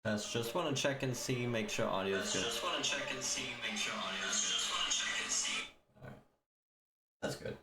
Test. Just want to check and see, make sure audio is good. Just want to check and see, make sure audio is good. Just want to check and see. Alright. That's good.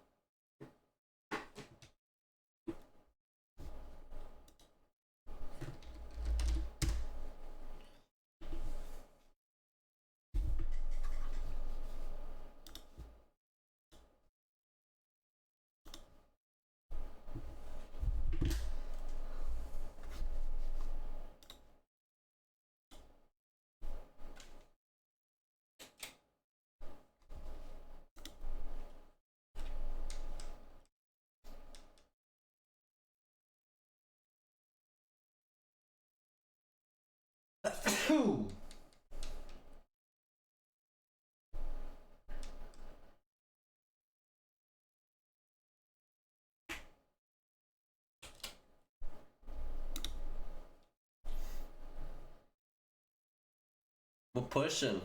We're pushing.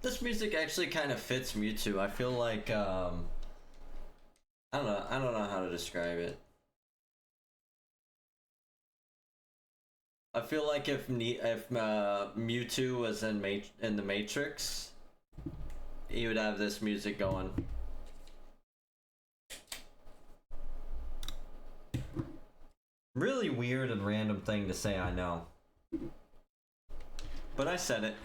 This music actually kind of fits Mewtwo. I feel like I don't know how to describe it. I feel like if Mewtwo was in the Matrix, he would have this music going. Really weird and random thing to say, I know. But I said it.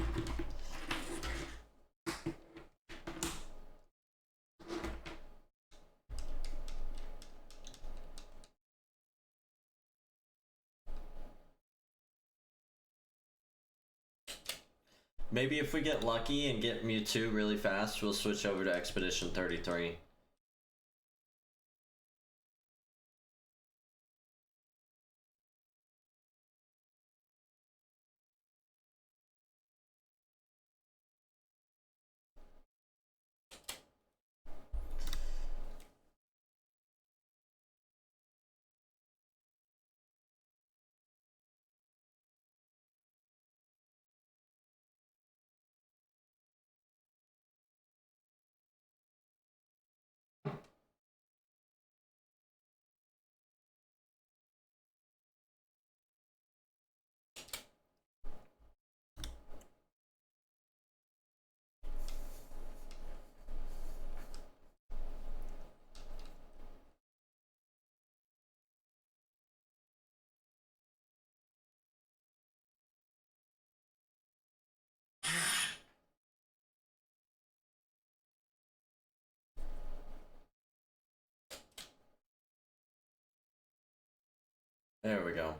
Maybe if we get lucky and get Mewtwo really fast, we'll switch over to Expedition 33. There we go.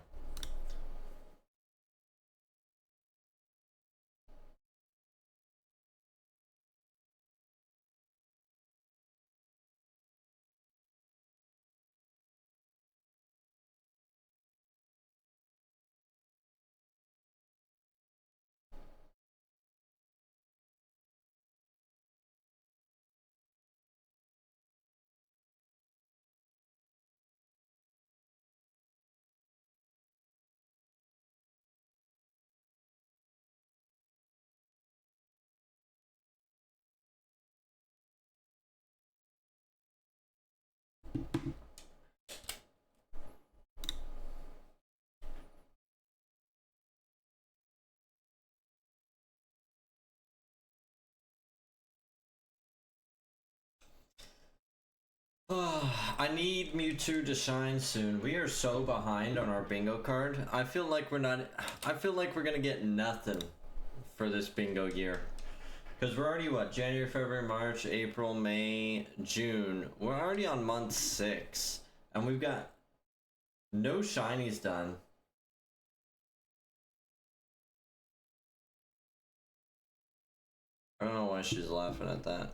I need Mewtwo to shine soon. We are so behind on our bingo card. I feel like we're not. I feel like we're gonna get nothing for this bingo year. Because we're already what? January, February, March, April, May, June. We're already on month 6. And we've got no shinies done. I don't know why she's laughing at that.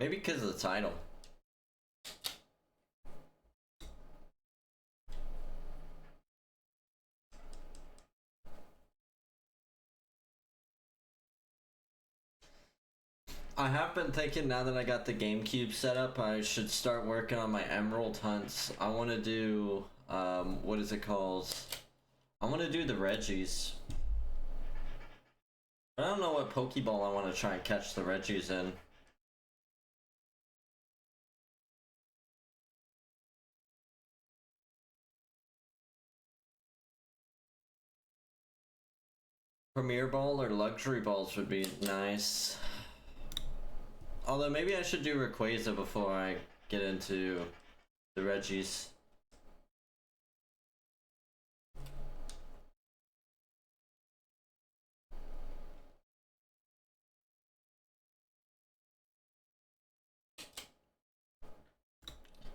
Maybe because of the title. I have been thinking now that I got the GameCube set up, I should start working on my Emerald hunts. I want to do, what is it called? I want to do the Reggies. But I don't know what Pokeball I want to try and catch the Reggies in. Premier Ball or Luxury Balls would be nice. Although maybe I should do Rayquaza before I get into the Reggies.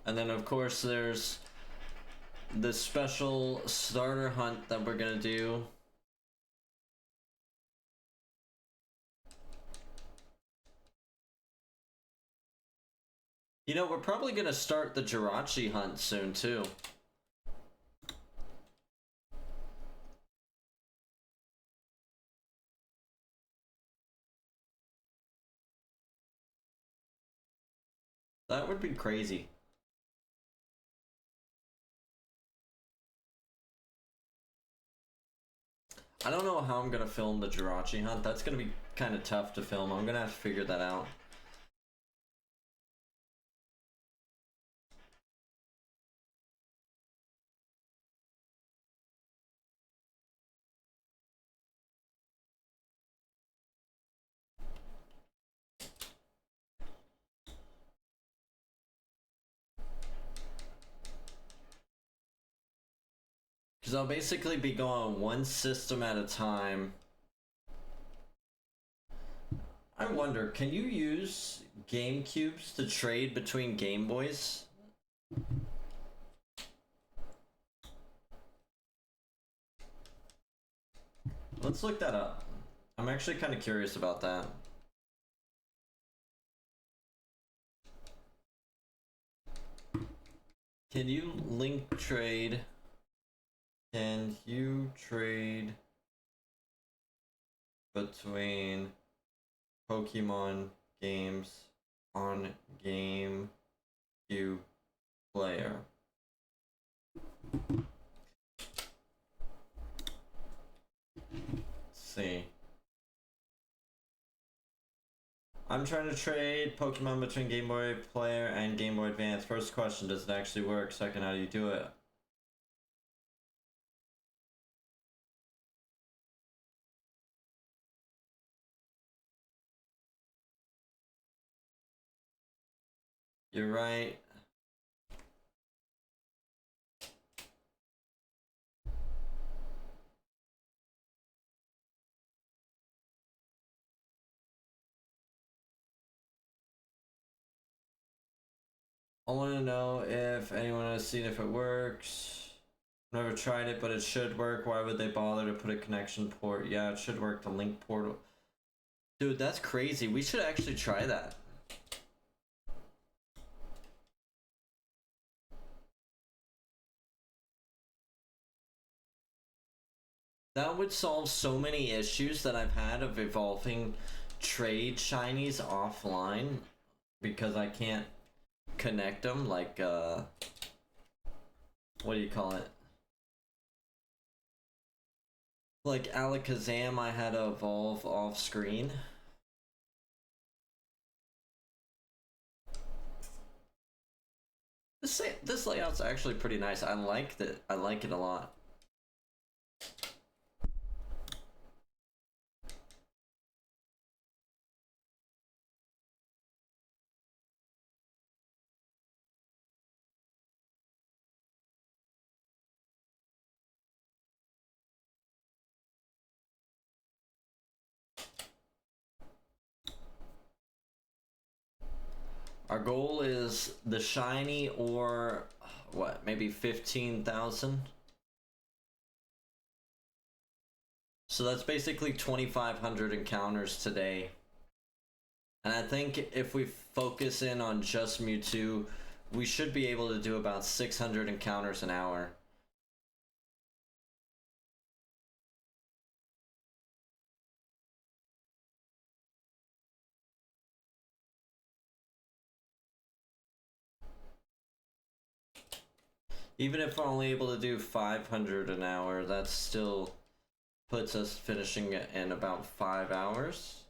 And then of course there's the special starter hunt that we're gonna do. You know, we're probably gonna start the Jirachi hunt soon too. That would be crazy. I don't know how I'm gonna film the Jirachi hunt. That's gonna be kind of tough to film. I'm gonna have to figure that out. Because I'll basically be going one system at a time. I wonder, can you use GameCubes to trade between Game Boys? Let's look that up. I'm actually kind of curious about that. Can you link trade? Can you trade between Pokemon games on GameCube player? Let's see. I'm trying to trade Pokemon between Game Boy Player and Game Boy Advance. First question, does it actually work? Second, how do you do it? You're right. I want to know if anyone has seen if it works. Never tried it, but it should work. Why would they bother to put a connection port? Yeah, it should work. The link portal. Dude, that's crazy. We should actually try that. That would solve so many issues that I've had of evolving trade shinies offline because I can't connect them like what do you call it? Like Alakazam I had to evolve off screen. This layout's actually pretty nice. I like it. I like it a lot. Our goal is the shiny or what, maybe 15,000? So that's basically 2,500 encounters today. And I think if we focus in on just Mewtwo, we should be able to do about 600 encounters an hour. Even if we're only able to do 500 an hour, that still puts us finishing in about 5 hours.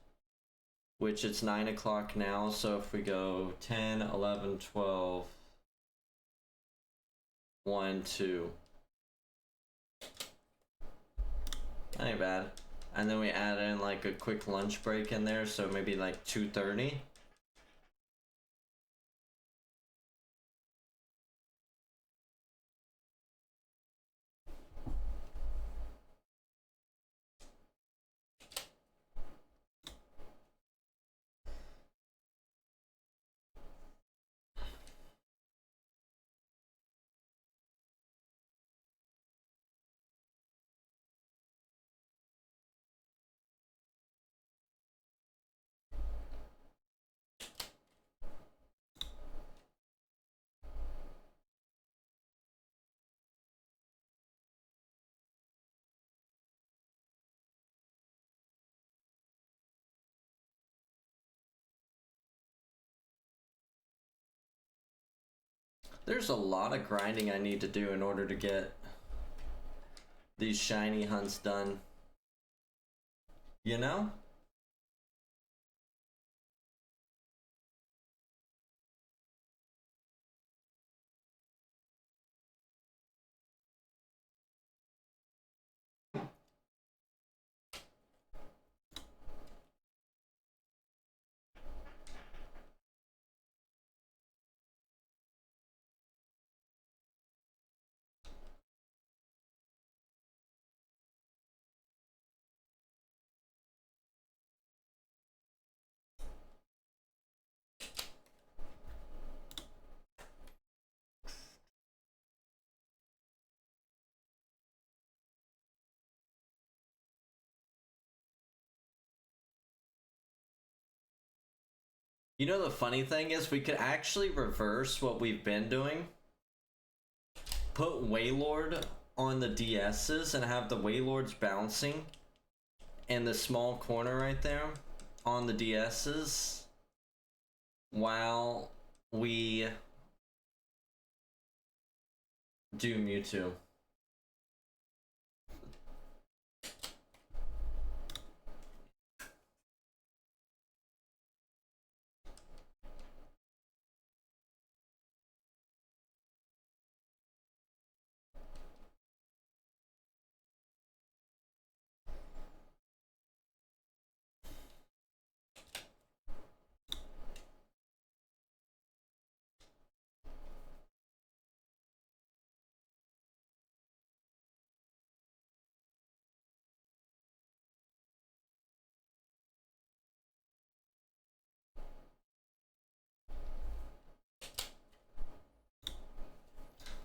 Which it's 9 o'clock now, so if we go 10, 11, 12, 1, 2. That ain't bad. And then we add in like a quick lunch break in there, so maybe like 2:30. There's a lot of grinding I need to do in order to get these shiny hunts done. You know? You know the funny thing is we could actually reverse what we've been doing. Put Waylord on the DSs and have the Waylords bouncing in the small corner right there on the DSs while we do Mewtwo.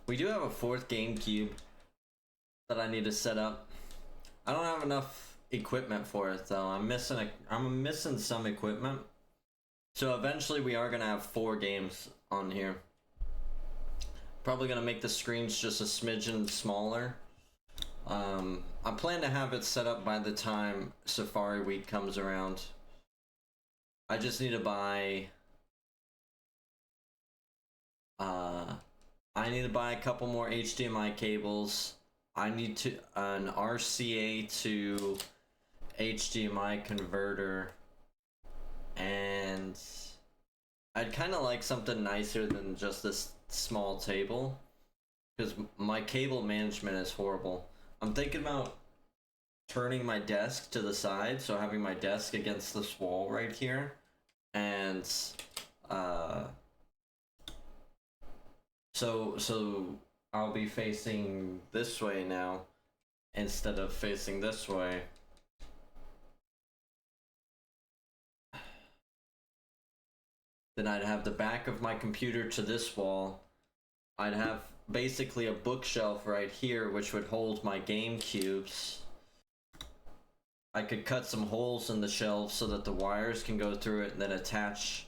We do have a 4th GameCube that I need to set up. I don't have enough equipment for it though. I'm missing some equipment. So eventually we are gonna have 4 games on here. Probably gonna make the screens just a smidgen smaller. I plan to have it set up by the time Safari Week comes around. I just need to buy I need to buy a couple more HDMI cables. I need to an RCA to HDMI converter, and I'd kind of like something nicer than just this small table because my cable management is horrible. I'm thinking about turning my desk to the side, so having my desk against this wall right here, and so I'll be facing this way now instead of facing this way. Then I'd have the back of my computer to this wall. I'd have basically a bookshelf right here which would hold my GameCubes. I could cut some holes in the shelves so that the wires can go through it and then attach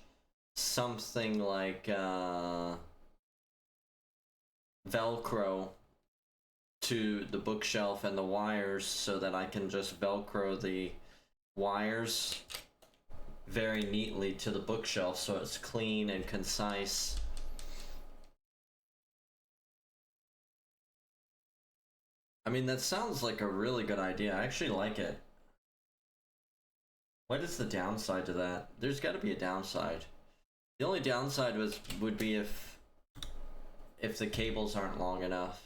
something like Velcro to the bookshelf and the wires so that I can just Velcro the wires very neatly to the bookshelf so it's clean and concise. I mean, that sounds like a really good idea. I actually like it. What is the downside to that? There's got to be a downside. The only downside would be if the cables aren't long enough.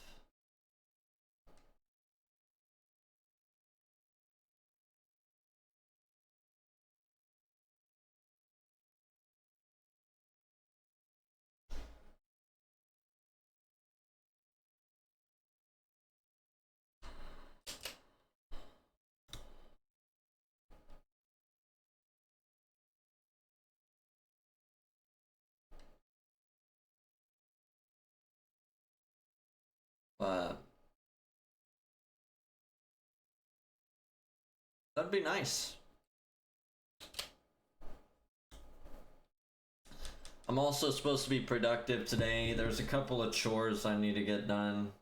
But that'd be nice. I'm also supposed to be productive today. There's a couple of chores I need to get done.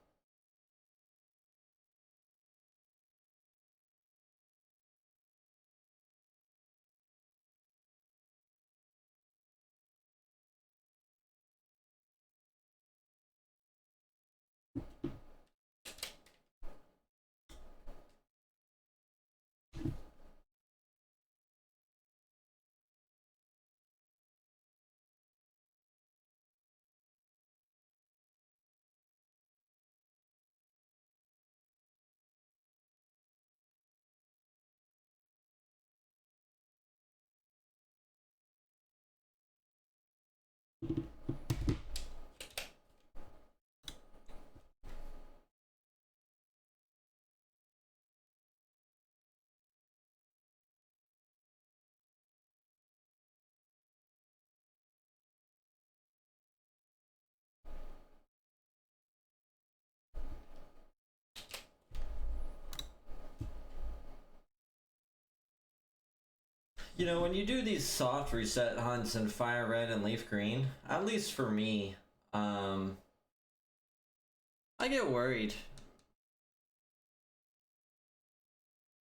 You know, when you do these soft reset hunts in fire red and leaf green, at least for me, I get worried.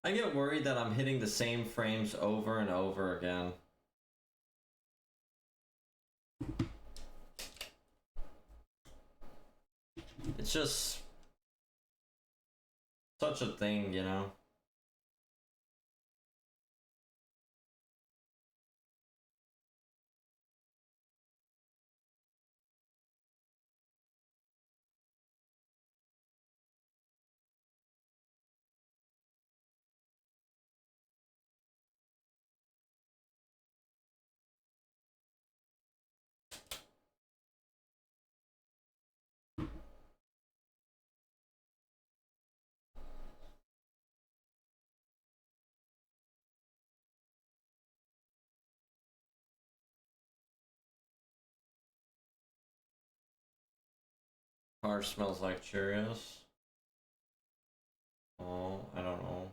I get worried that I'm hitting the same frames over and over again. It's just such a thing, you know? Car smells like Cheerios. Oh, I don't know.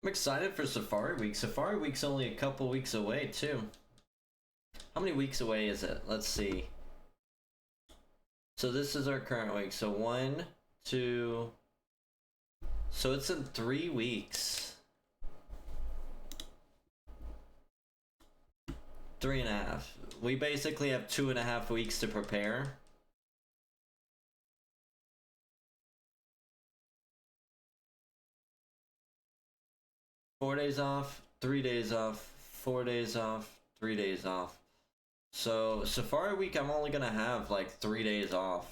I'm excited for Safari Week. Safari Week's only a couple weeks away, too. How many weeks away is it? Let's see. So this is our current week. So 1, 2... So it's in 3 weeks. 3.5. We basically have 2.5 weeks to prepare. Four days off, 3 days off, 4 days off, 3 days off. So Safari Week, I'm only gonna have like 3 days off,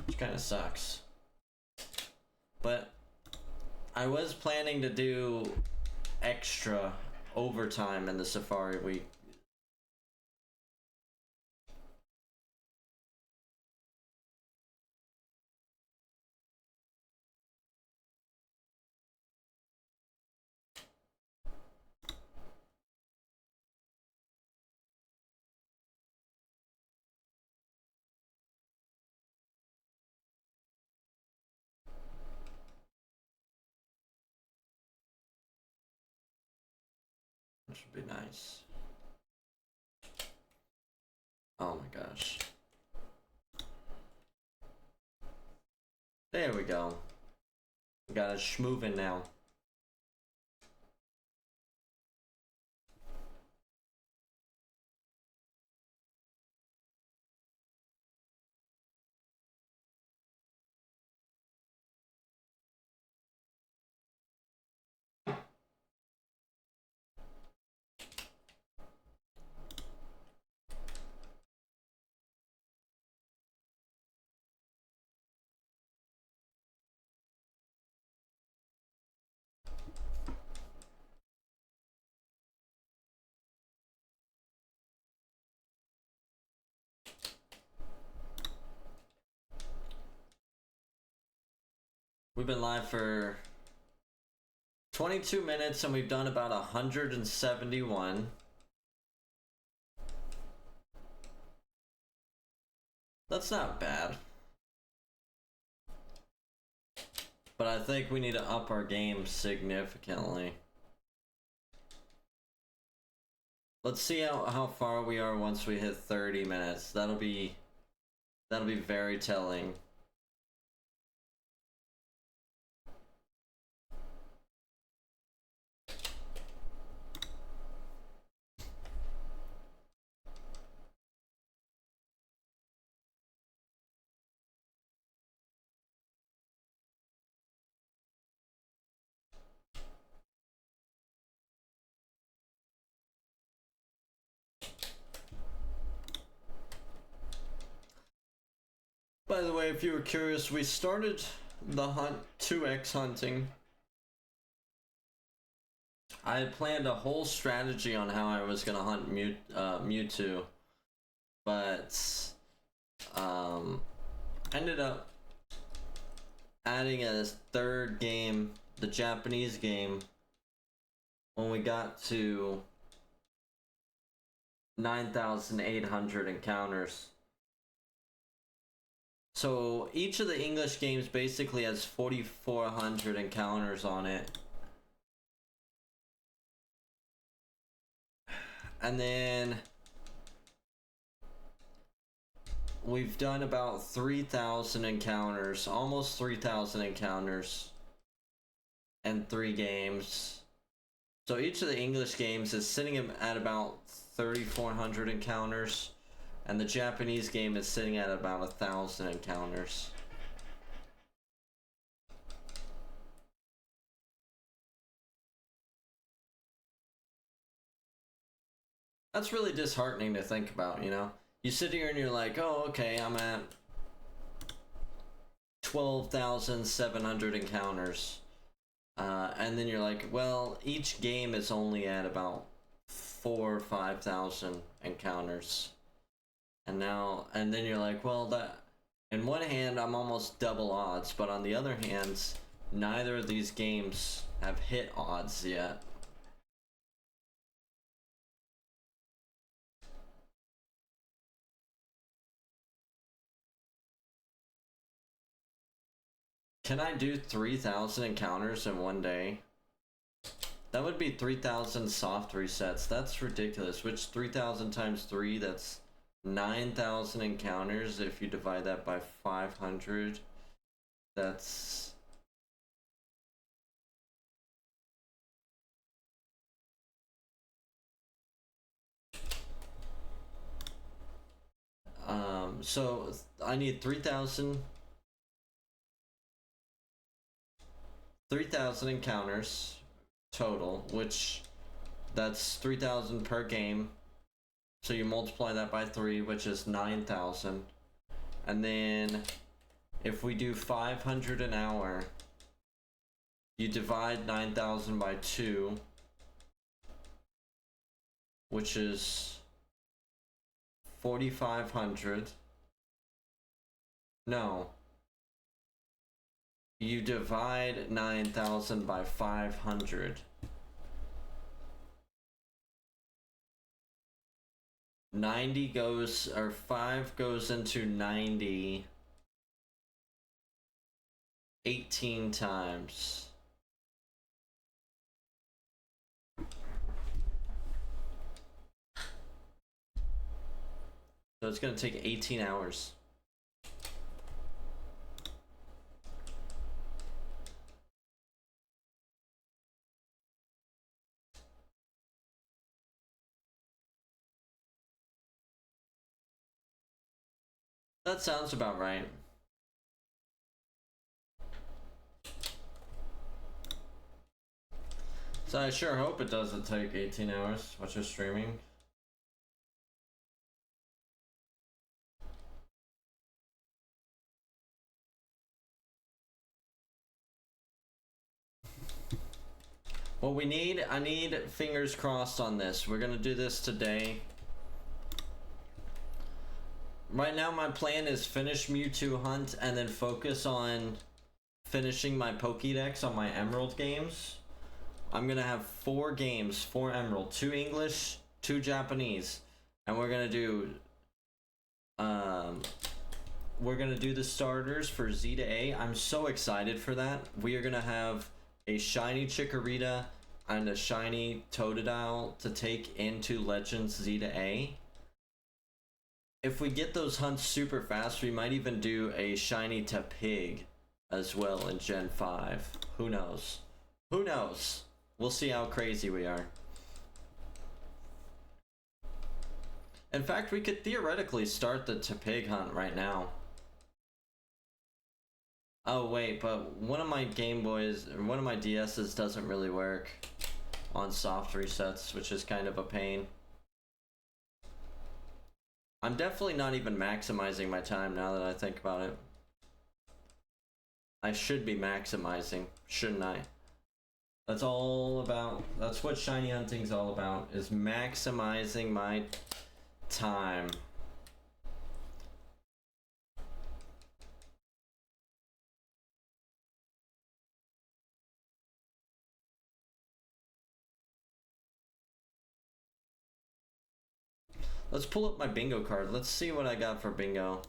which kind of sucks. But I was planning to do extra overtime in the Safari Week. would be nice. Oh my gosh. There we go. We got a schmovin' now. We've been live for 22 minutes and we've done about 171. That's not bad. But I think we need to up our game significantly. Let's see how far we are once we hit 30 minutes. That'll be very telling. By the way, if you were curious, we started the hunt 2x hunting. I had planned a whole strategy on how I was gonna hunt Mewtwo, but ended up adding a third game, the Japanese game, when we got to 9,800 encounters. So each of the English games basically has 4,400 encounters on it. And then we've done about 3,000 encounters, almost 3,000 encounters in 3 games. So each of the English games is sitting at about 3,400 encounters. And the Japanese game is sitting at about 1,000 encounters. That's really disheartening to think about, you know? You sit here and you're like, oh, okay, I'm at 12,700 encounters. And then you're like, well, each game is only at about 4,000 or 5,000 encounters. And then you're like, well, that, in one hand, I'm almost double odds, but on the other hand, neither of these games have hit odds yet. Can I do 3,000 encounters in one day? That would be 3,000 soft resets. That's ridiculous. Which 3,000 times 3, that's 9,000 encounters. If you divide that by 500, that's so I need 3,000 encounters total, which that's 3,000 per game. So you multiply that by 3, which is 9,000. And then if we do 500 an hour, you divide 9,000 by 2, which is 4,500. No. You divide 9,000 by 500. 90 goes, or 5 goes into 90 18 times. it's gonna take 18 hours. That sounds about right. So I sure hope it doesn't take 18 hours, which is streaming. What we need, I need fingers crossed on this. We're gonna do this today. Right now my plan is finish Mewtwo Hunt and then focus on finishing my Pokédex on my Emerald games. I'm gonna have 4 games, 4 Emerald, 2 English, 2 Japanese, and we're gonna do the starters for Z to A. I'm so excited for that. We are gonna have a shiny Chikorita and a shiny Totodile to take into Legends Z to A. If we get those hunts super fast, we might even do a shiny to Pig as well in Gen 5. Who knows? Who knows? We'll see how crazy we are. In fact, we could theoretically start the to Pig hunt right now. Oh wait, but one of my Game Boys, or one of my DS's doesn't really work on soft resets, which is kind of a pain. I'm definitely not even maximizing my time now that I think about it. I should be maximizing, shouldn't I? That's all about, that's what shiny hunting's all about, is maximizing my time. Let's pull up my bingo card. Let's see what I got for bingo.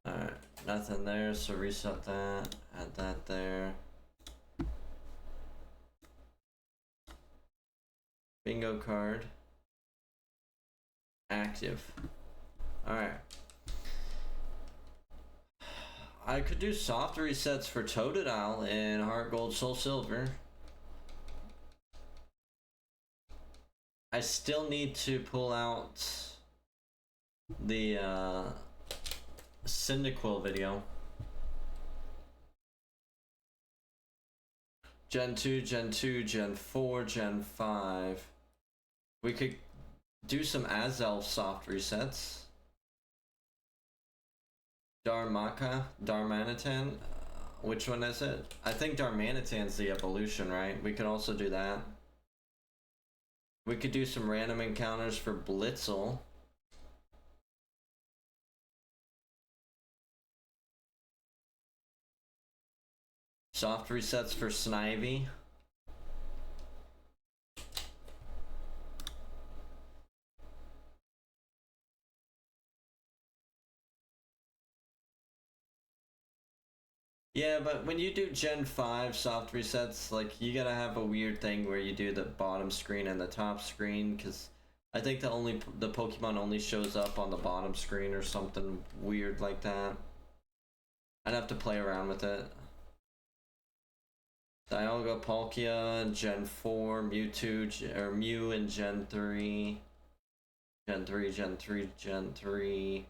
Alright, nothing there, so reset that, add that there. Bingo card. Active. Alright. I could do soft resets for Totodile in Heart Gold Soul Silver. I still need to pull out the Cyndaquil video. Gen 2, Gen 2, Gen 4, Gen 5. We could do some Azelf soft resets. Darmanitan, which one is it? I think Darmanitan's the evolution, right? We could also do that. We could do some random encounters for Blitzel. Soft resets for Snivy. Yeah, but when you do Gen 5 soft resets, like, you gotta have a weird thing where you do the bottom screen and the top screen, because I think the Pokemon only shows up on the bottom screen or something weird like that. I'd have to play around with it. Dialga, Palkia in Gen 4, Mewtwo, or Mew in Gen 3. Gen 3, Gen 3, Gen 3.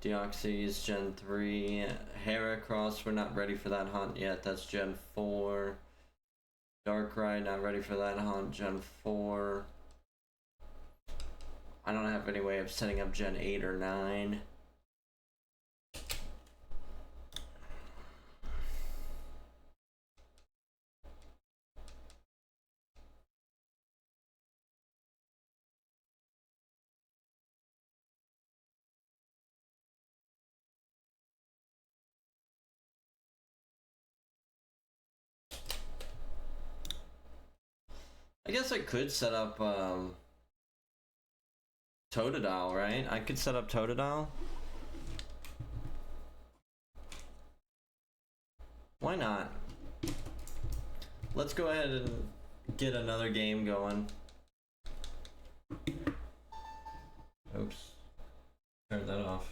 Deoxys, Gen 3. Heracross, we're not ready for that hunt yet. That's Gen 4. Darkrai, not ready for that hunt. Gen 4. I don't have any way of setting up Gen 8 or 9. I guess I could set up Totodile, right? I could set up Totodile. Why not? Let's go ahead and get another game going. Oops. Turn that off.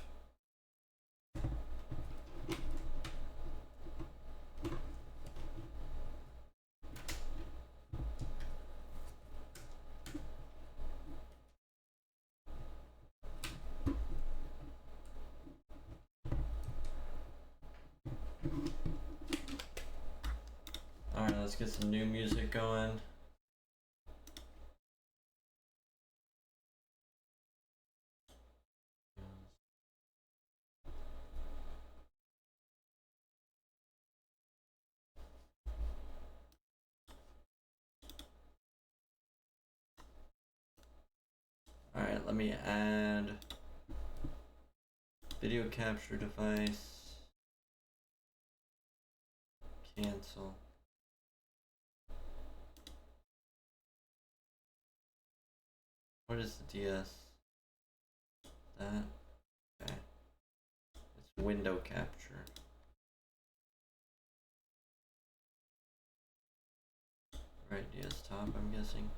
Alright, let's get some new music going. Alright, let me add video capture device. Cancel. What is the DS? That? Okay. It's window capture. Right, desktop, I'm guessing.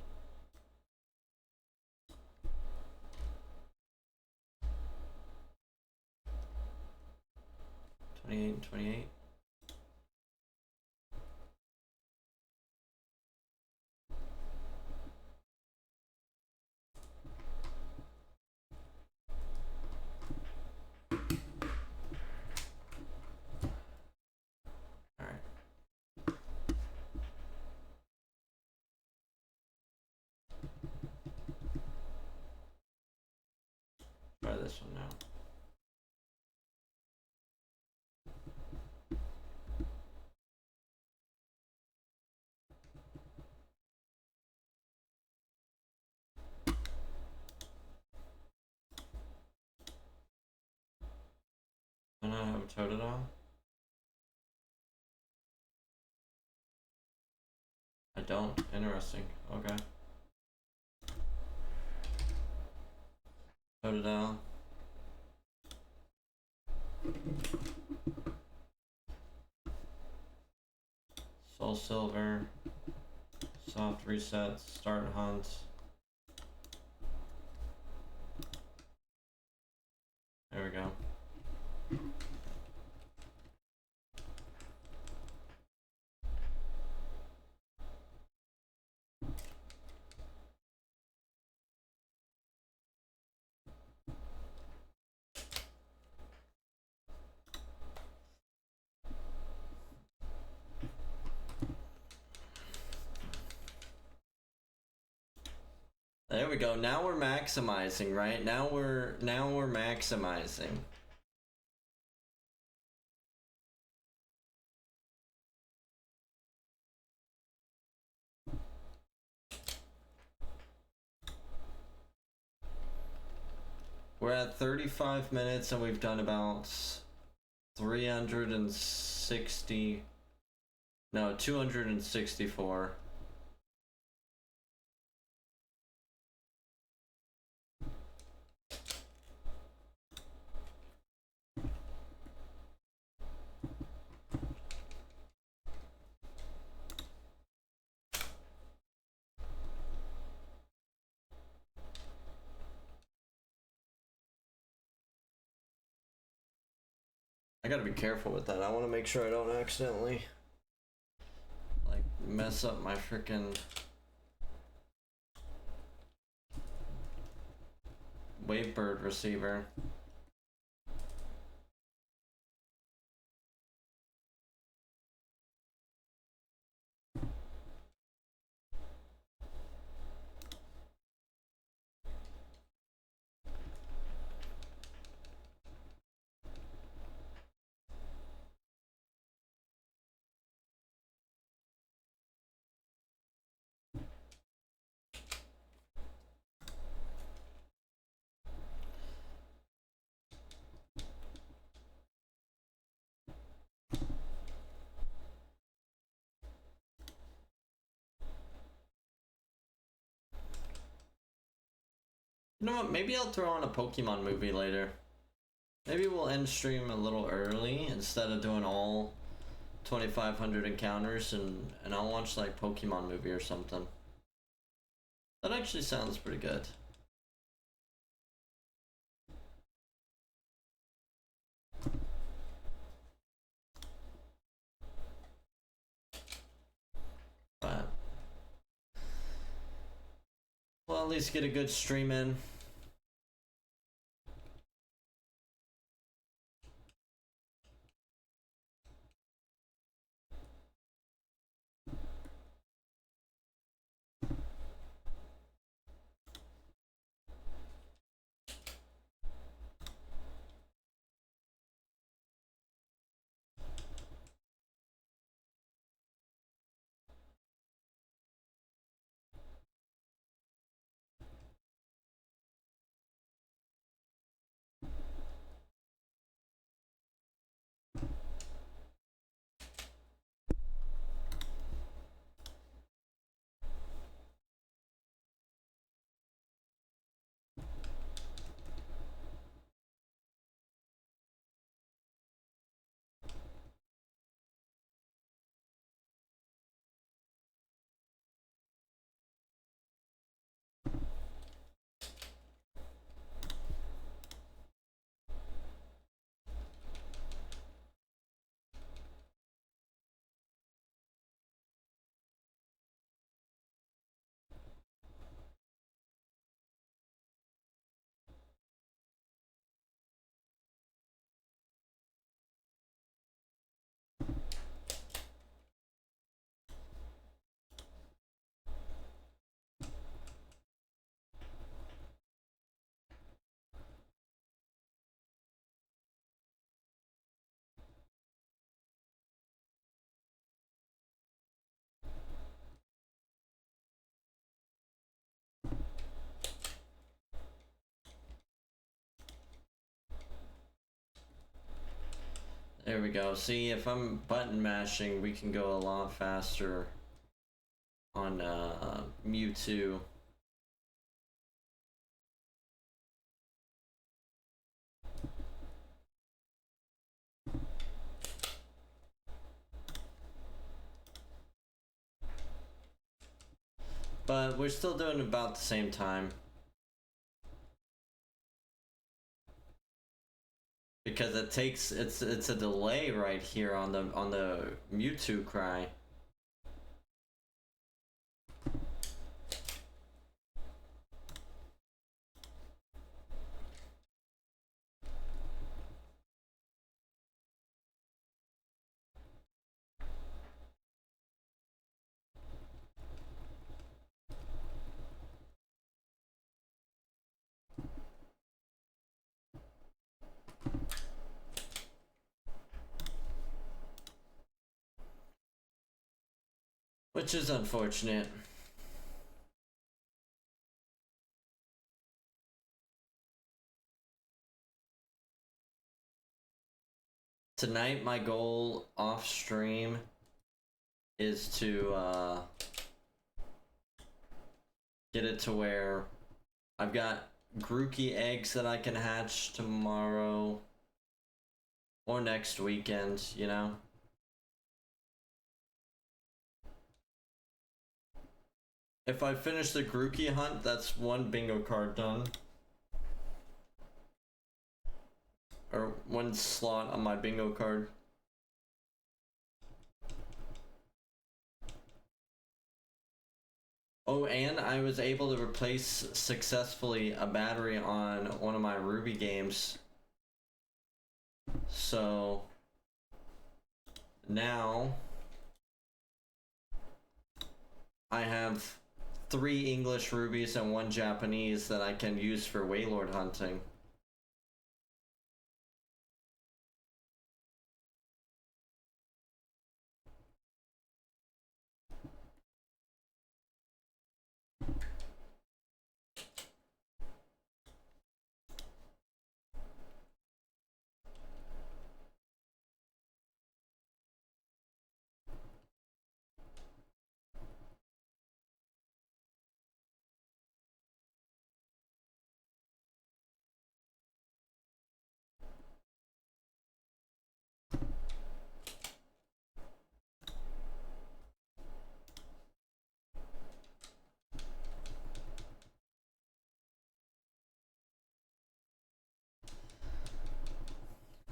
And 28. Alright. Try this one now. I don't have a Totodile. I don't. Interesting. Okay. Totodile. Soul Silver. Soft resets. Start hunt. There we go. There we go. Now we're maximizing, right? Now we're maximizing. We're at 35 minutes and we've done about 360, no, 264. I gotta be careful with that. I want to make sure I don't accidentally like mess up my freaking Wavebird receiver. You know what? Maybe I'll throw on a Pokemon movie later. Maybe we'll end stream a little early instead of doing all 2,500 encounters, and I'll watch like Pokemon movie or something. That actually sounds pretty good. But well, at least get a good stream in. There we go. See, if I'm button mashing, we can go a lot faster on Mewtwo. But we're still doing about the same time. Because it takes it's a delay right here on the Mewtwo cry. Which is unfortunate. Tonight my goal off stream is to get it to where I've got Grookey eggs that I can hatch tomorrow or next weekend, you know? If I finish the Grookey hunt, that's one bingo card done. Or one slot on my bingo card. Oh, and I was able to replace successfully a battery on one of my Ruby games. So now I have 3 English rubies and 1 Japanese that I can use for Waylord hunting.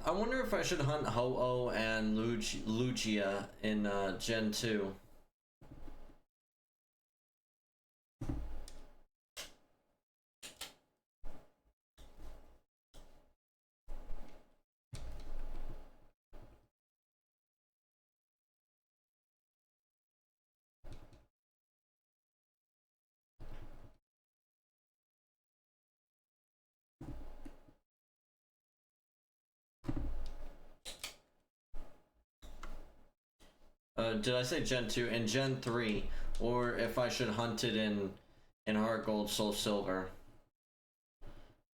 I wonder if I should hunt Ho-Oh and Lugia in Gen 2. Did I say Gen 2? And Gen 3, or if I should hunt it in Heart Gold, Soul Silver.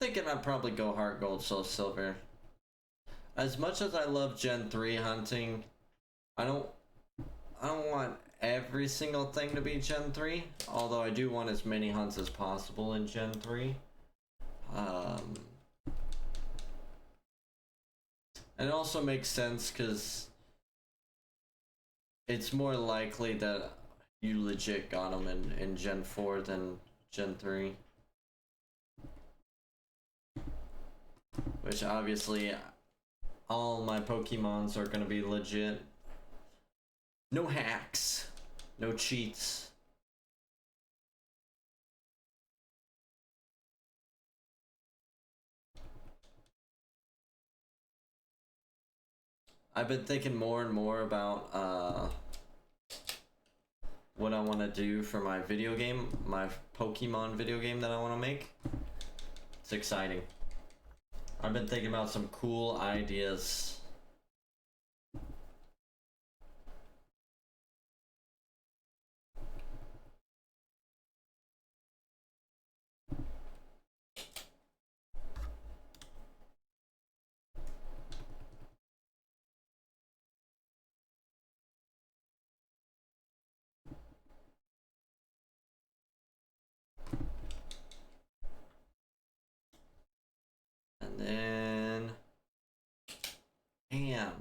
Thinking I'd probably go Heart Gold, Soul Silver. As much as I love Gen 3 hunting, I don't want every single thing to be Gen 3, although I do want as many hunts as possible in Gen 3. And it also makes sense because it's more likely that you legit got them in Gen 4 than Gen 3. Which obviously, all my Pokemons are gonna be legit. No hacks, no cheats. I've been thinking more and more about what I want to do for my video game, my Pokemon video game that I want to make. It's exciting. I've been thinking about some cool ideas. And then, damn,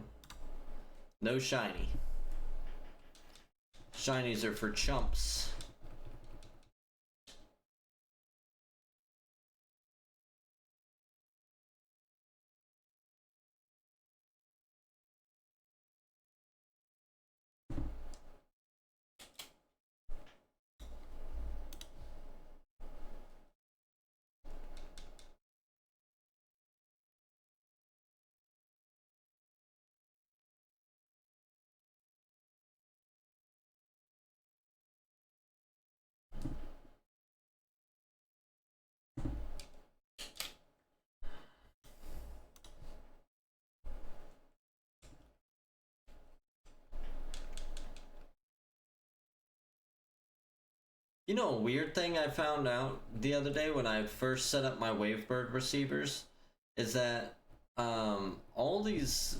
no shiny. Shinies are for chumps. You know, a weird thing I found out the other day when I first set up my Wavebird receivers is that all these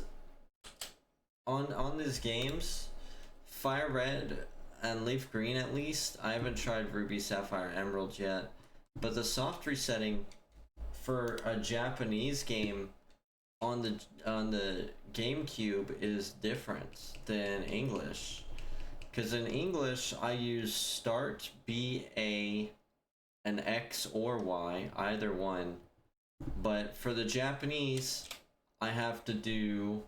on these games, Fire Red and Leaf Green at least. I haven't tried Ruby, Sapphire, Emerald yet, but the soft resetting for a Japanese game on the GameCube is different than English. Because in English, I use start, B, A, and X or Y, either one. But for the Japanese, I have to do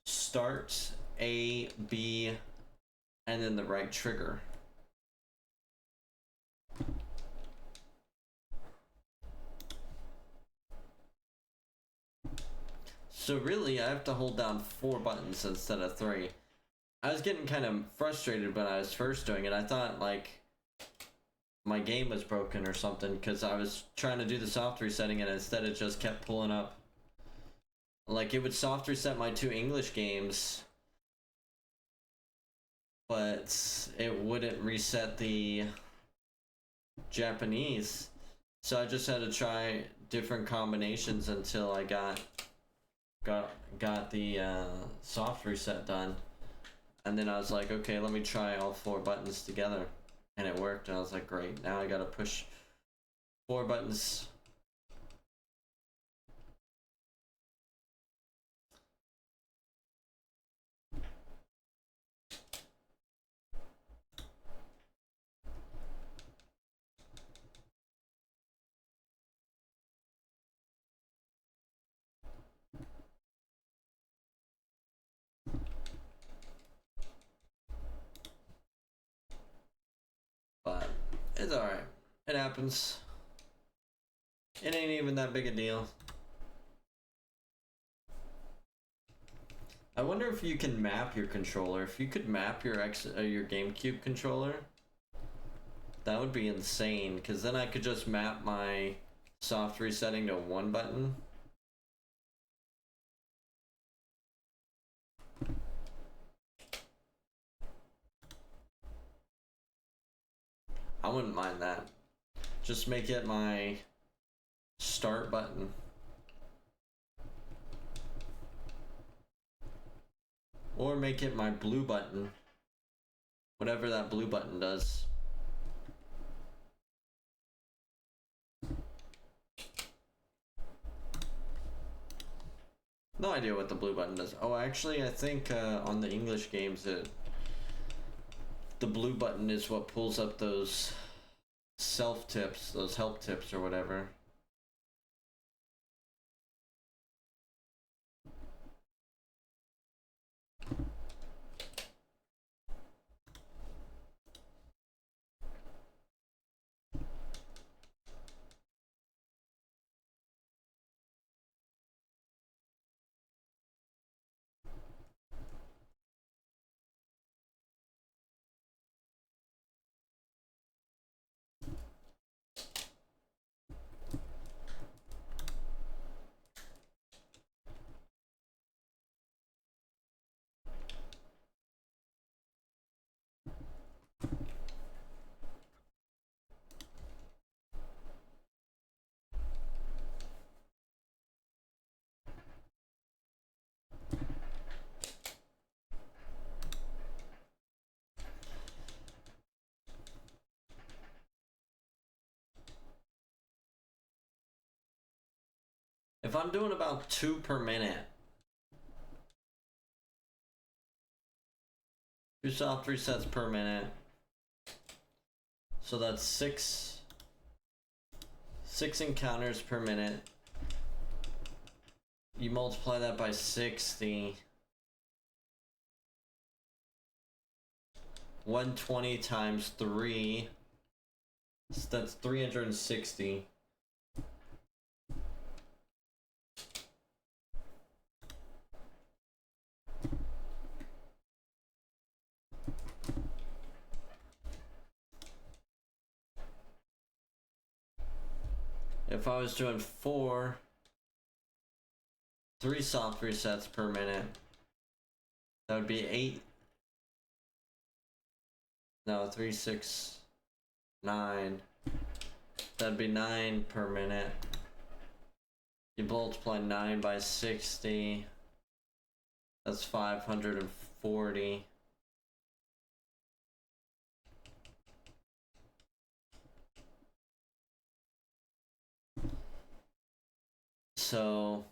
start, A, B, and then the right trigger. So really, I have to hold down 4 buttons instead of 3. I was getting kind of frustrated when I was first doing it. I thought, like, my game was broken or something, because I was trying to do the soft resetting and instead it just kept pulling up. Like, it would soft reset my 2 English games, but it wouldn't reset the Japanese. So I just had to try different combinations until I got the soft reset done. And then I was like, okay, let me try all 4 buttons together. And it worked, and I was like, great, now I gotta push 4 buttons. It's alright. It happens. It ain't even that big a deal. I wonder if you can map your controller. If you could map your GameCube controller, that would be insane. Because then I could just map my soft resetting to one button. I wouldn't mind that. Just make it my start button. Or make it my blue button. Whatever that blue button does. No idea what the blue button does. Oh, actually, I think on the English games, the blue button is what pulls up those self tips, those help tips or whatever. If I'm doing about 2 per minute, 2 soft resets per minute, so that's 6 encounters per minute. You multiply that by 60. 120 times 3. So that's 360. If I was doing 3 soft resets per minute, that would be 8. No, 3, 6, 9. That'd be 9 per minute. You multiply 9 by 60. That's 540. So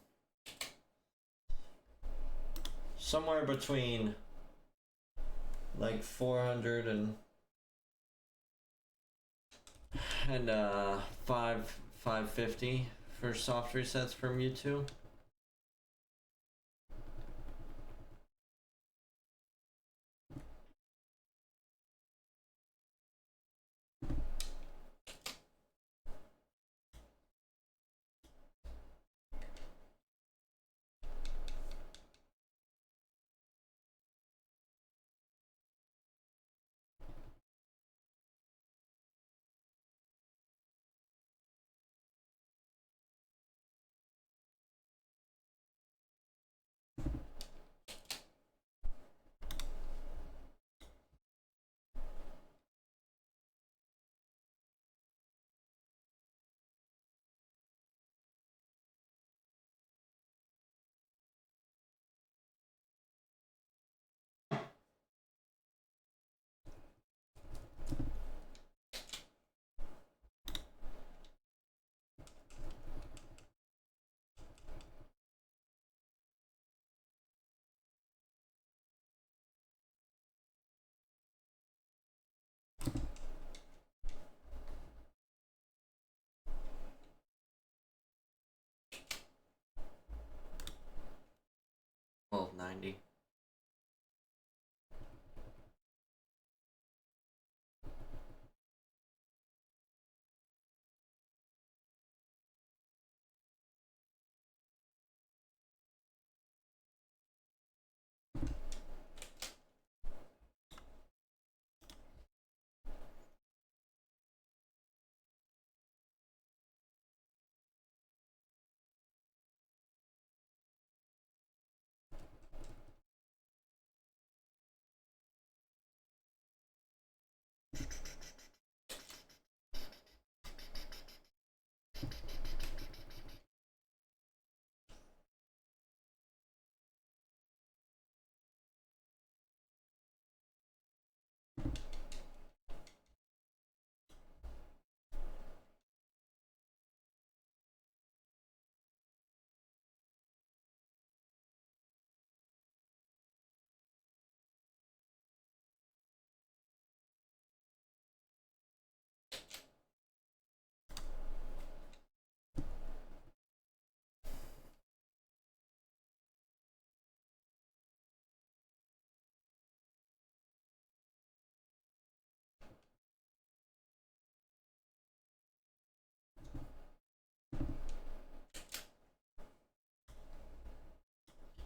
somewhere between like 400 and 550 for soft resets from Mewtwo.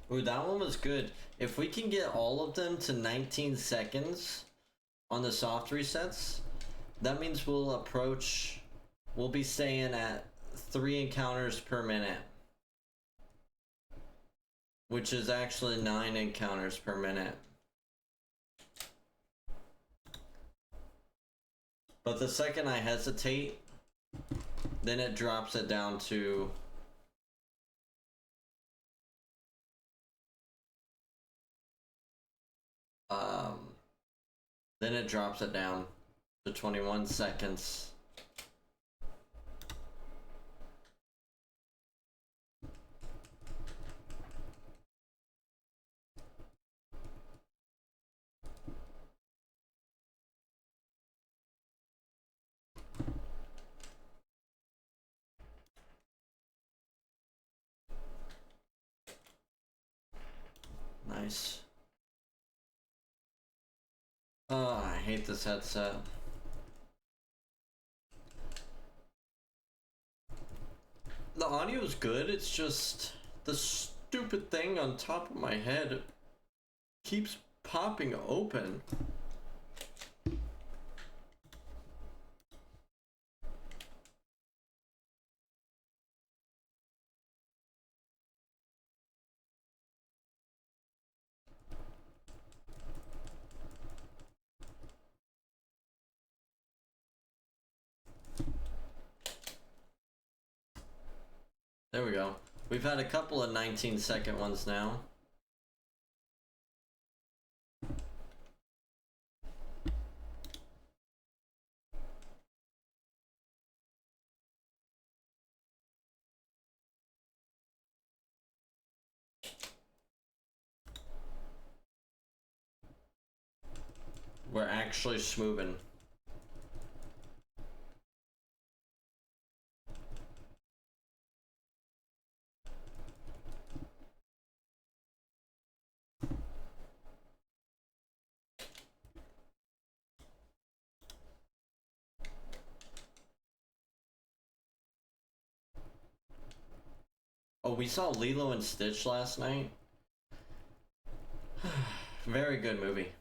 Ooh, that one was good. If we can get all of them to 19 seconds on the soft resets, that means we'll be staying at 3 encounters per minute. Which is actually 9 encounters per minute. But the second I hesitate, then it drops it down to then it drops it down to 21 seconds. Nice. Oh, I hate this headset. The audio is good, it's just the stupid thing on top of my head keeps popping open. There we go. We've had a couple of 19-second ones now. We're actually smoothing. Oh, we saw Lilo and Stitch last night. Very good movie.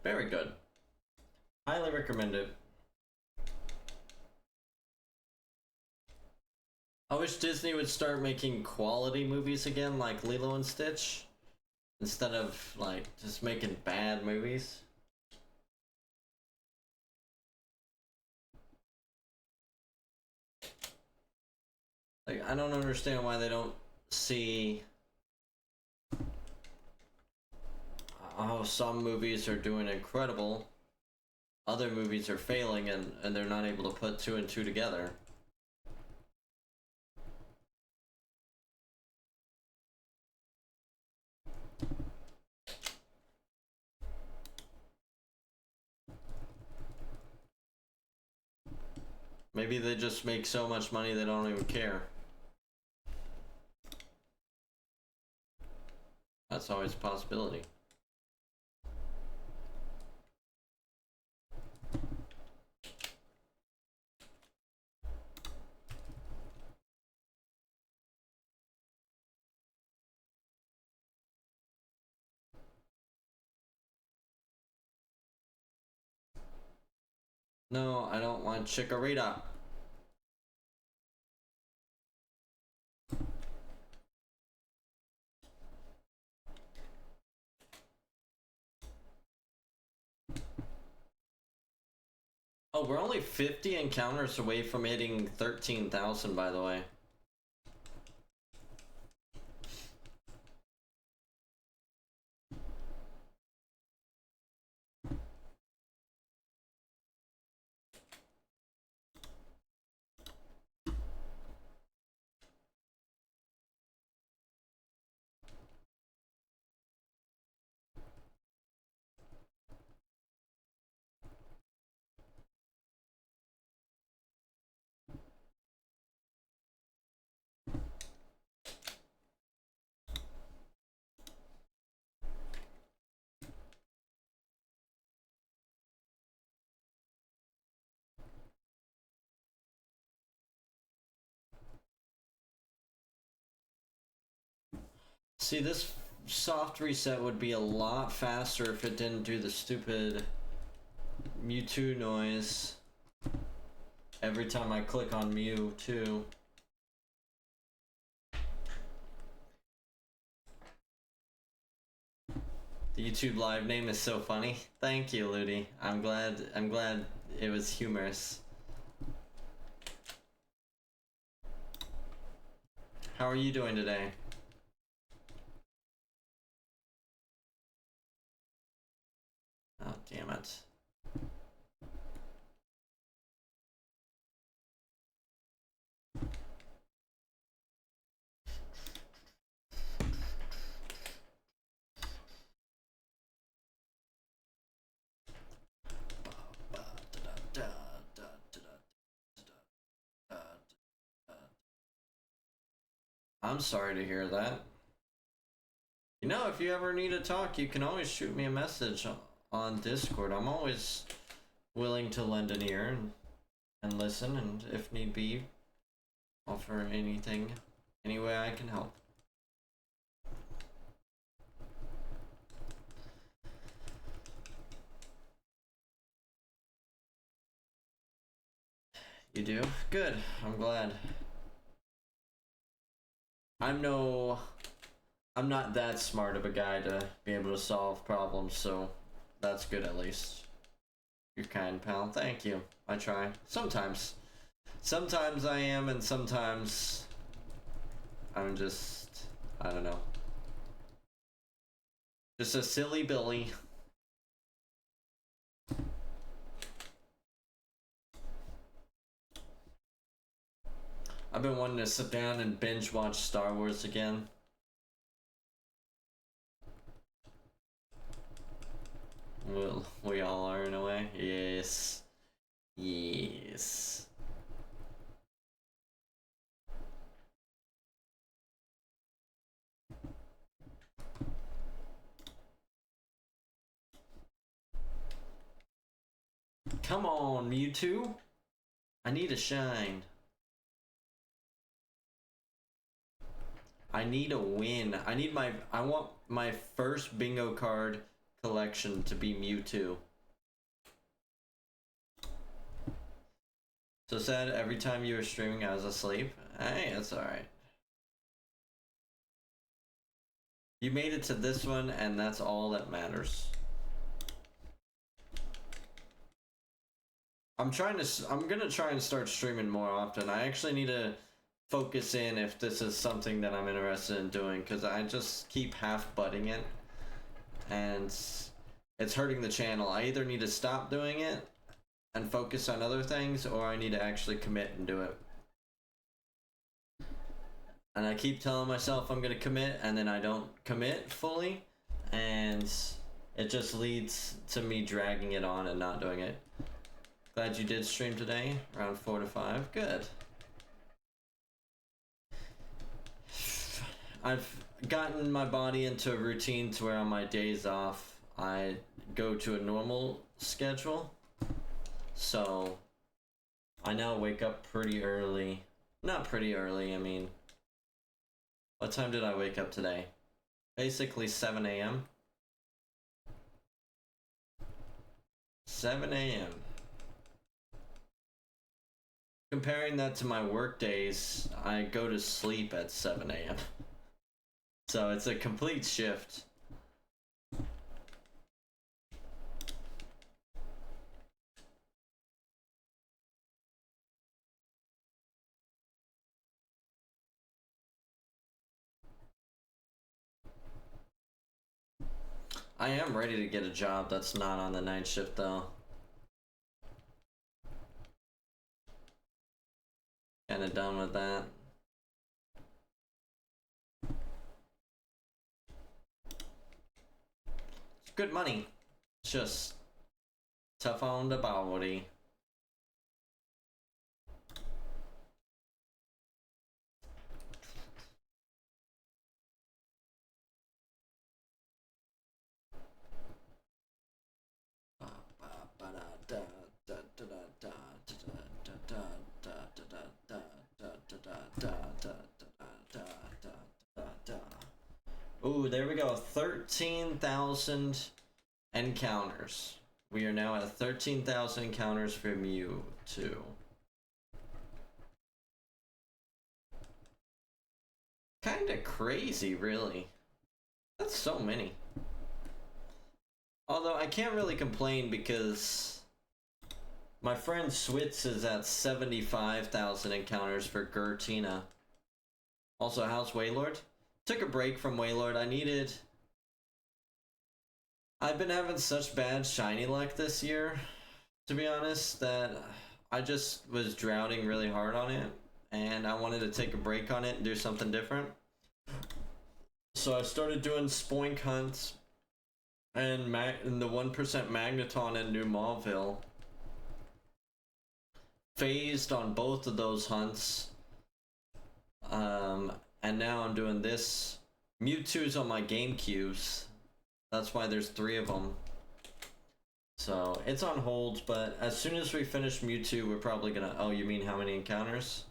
Very good. Highly recommend it. I wish Disney would start making quality movies again, like Lilo and Stitch, instead of like just making bad movies. Like, I don't understand why they don't see how some movies are doing incredible, other movies are failing, and they're not able to put 2 and 2 together. Maybe they just make so much money they don't even care. That's always a possibility. No, I don't want chikorita. Oh, we're only 50 encounters away from hitting 13,000, by the way. See, this soft reset would be a lot faster if it didn't do the stupid Mewtwo noise every time I click on Mew too. The YouTube live name is so funny. Thank you, Ludi. I'm glad it was humorous. How are you doing today? Oh, damn it. I'm sorry to hear that. You know, if you ever need to talk, you can always shoot me a message on Discord. I'm always willing to lend an ear and listen, and if need be, offer anything, any way I can help. You do? Good. I'm glad. I'm not that smart of a guy to be able to solve problems, so that's good at least. You're kind, pal. Thank you. I try. Sometimes. Sometimes I am, and sometimes I'm just, I don't know. Just a silly Billy. I've been wanting to sit down and binge watch Star Wars again. Well, we all are in a way. Yes. Yes. Come on, Mewtwo. I need a shine. I need a win. I want my first bingo card collection to be Mewtwo. So sad every time you were streaming I was asleep. Hey, that's alright. You made it to this one and that's all that matters. I'm gonna try and start streaming more often. I actually need to focus in if this is something that I'm interested in doing, because I just keep half butting it and it's hurting the channel. I either need to stop doing it and focus on other things, or I need to actually commit and do it. And I keep telling myself I'm gonna commit, and then I don't commit fully, and it just leads to me dragging it on and not doing it. Glad you did stream today, around 4 to 5. Good. I've gotten my body into a routine to where on my days off, I go to a normal schedule. So, I now wake up pretty early. Not pretty early, I mean, what time did I wake up today? Basically 7 a.m. 7 a.m. Comparing that to my work days, I go to sleep at 7 a.m. So it's a complete shift. I am ready to get a job that's not on the night shift though. Kinda done with that. It's good money. It's just tough on the body. Ooh, there we go. 13,000 encounters. We are now at 13,000 encounters for Mewtwo. Kinda crazy, really. That's so many. Although I can't really complain because my friend Switz is at 75,000 encounters for Gurtina. Also, how's Wailord? Took a break from Wailord. I've been having such bad shiny luck this year, to be honest, that I just was drowning really hard on it, and I wanted to take a break on it and do something different. So I started doing Spoink hunts and the 1% Magneton in New Mauville. Phased on both of those hunts. And now I'm doing this. Mewtwo's on my GameCubes. That's why there's 3 of them. So it's on hold, but as soon as we finish Mewtwo, we're probably gonna. Oh, you mean how many encounters?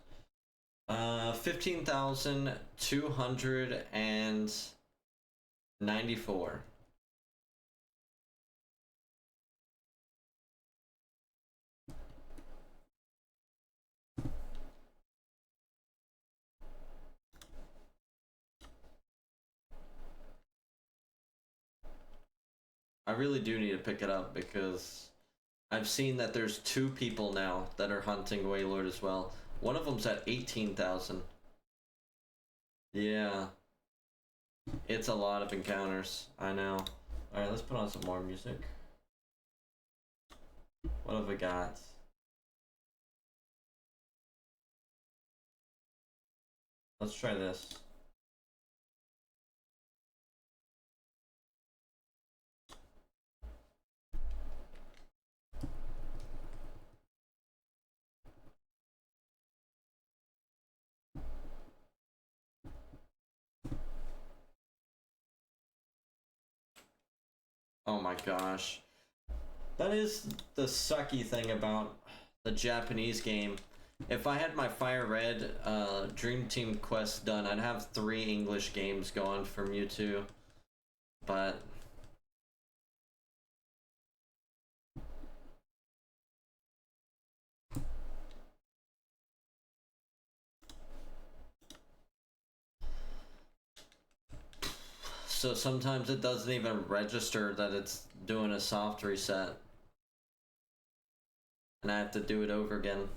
15,294. I really do need to pick it up because I've seen that there's 2 people now that are hunting Wailord as well. One of them's at 18,000. Yeah. It's a lot of encounters. I know. Alright, let's put on some more music. What have we got? Let's try this. Oh my gosh. That is the sucky thing about the Japanese game. If I had my Fire Red Dream Team quest done, I'd have 3 English games going for Mewtwo. But so sometimes it doesn't even register that it's doing a soft reset. And I have to do it over again.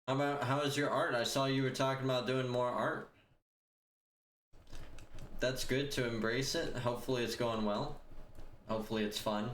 How is your art? I saw you were talking about doing more art. That's good to embrace it. Hopefully it's going well. Hopefully it's fun.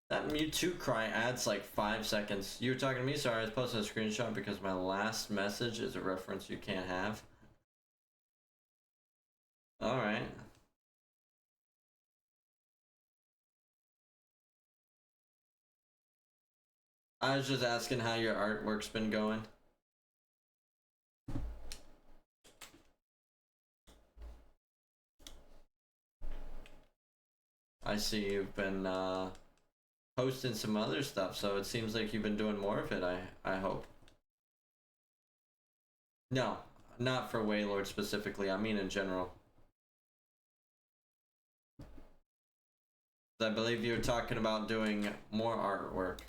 That Mewtwo cry adds like 5 seconds. You were talking to me? Sorry, I was posting a screenshot because my last message is a reference you can't have. Alright. I was just asking how your artwork's been going. I see you've been posting some other stuff, so it seems like you've been doing more of it, I hope. No, not for Wailord specifically, I mean in general. I believe you were talking about doing more artwork.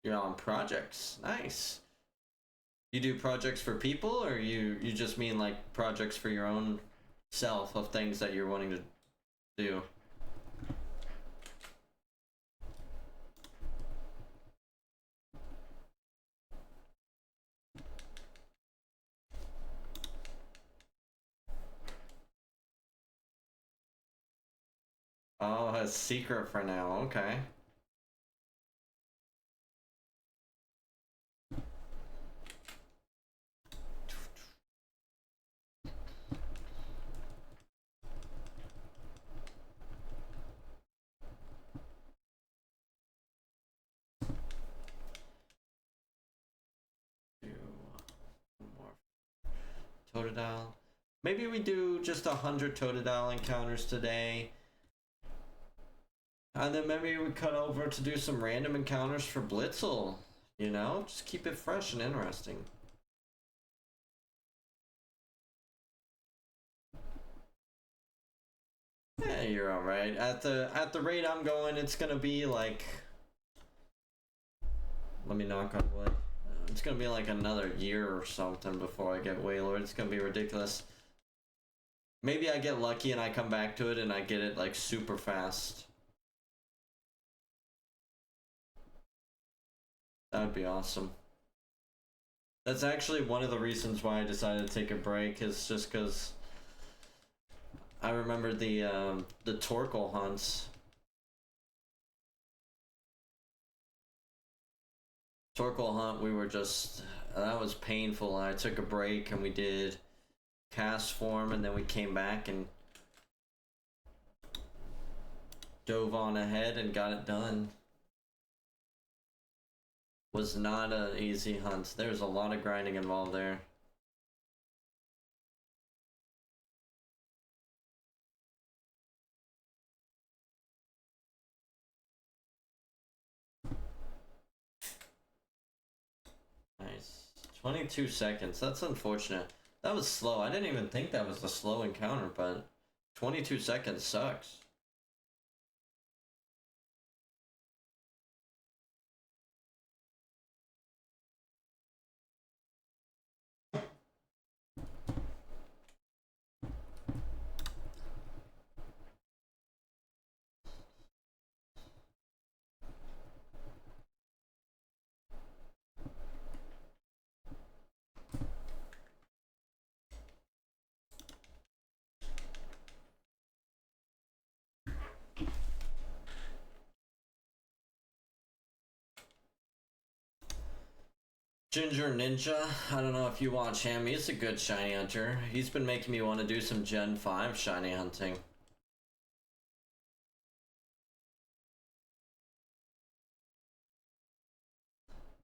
You're on projects. Nice. You do projects for people, or you just mean like projects for your own self of things that you're wanting to do? Oh, a secret for now. Okay. Do more Totodile. Maybe we do just 100 Totodile encounters today. And then maybe we cut over to do some random encounters for Blitzel. You know? Just keep it fresh and interesting. Yeah, you're alright. At the rate I'm going, it's gonna be like, let me knock on wood. It's gonna be like another year or something before I get Wailord. It's gonna be ridiculous. Maybe I get lucky and I come back to it and I get it like super fast. That would be awesome. That's actually one of the reasons why I decided to take a break, is just because I remember the Torkoal hunts. Torkoal hunt, we were just, that was painful. I took a break and we did cast form, and then we came back and dove on ahead and got it done. Was not an easy hunt. There's a lot of grinding involved there. Nice. 22 seconds. That's unfortunate. That was slow. I didn't even think that was a slow encounter, but 22 seconds sucks. Ginger Ninja, I don't know if you watch him. He's a good shiny hunter. He's been making me want to do some Gen 5 shiny hunting.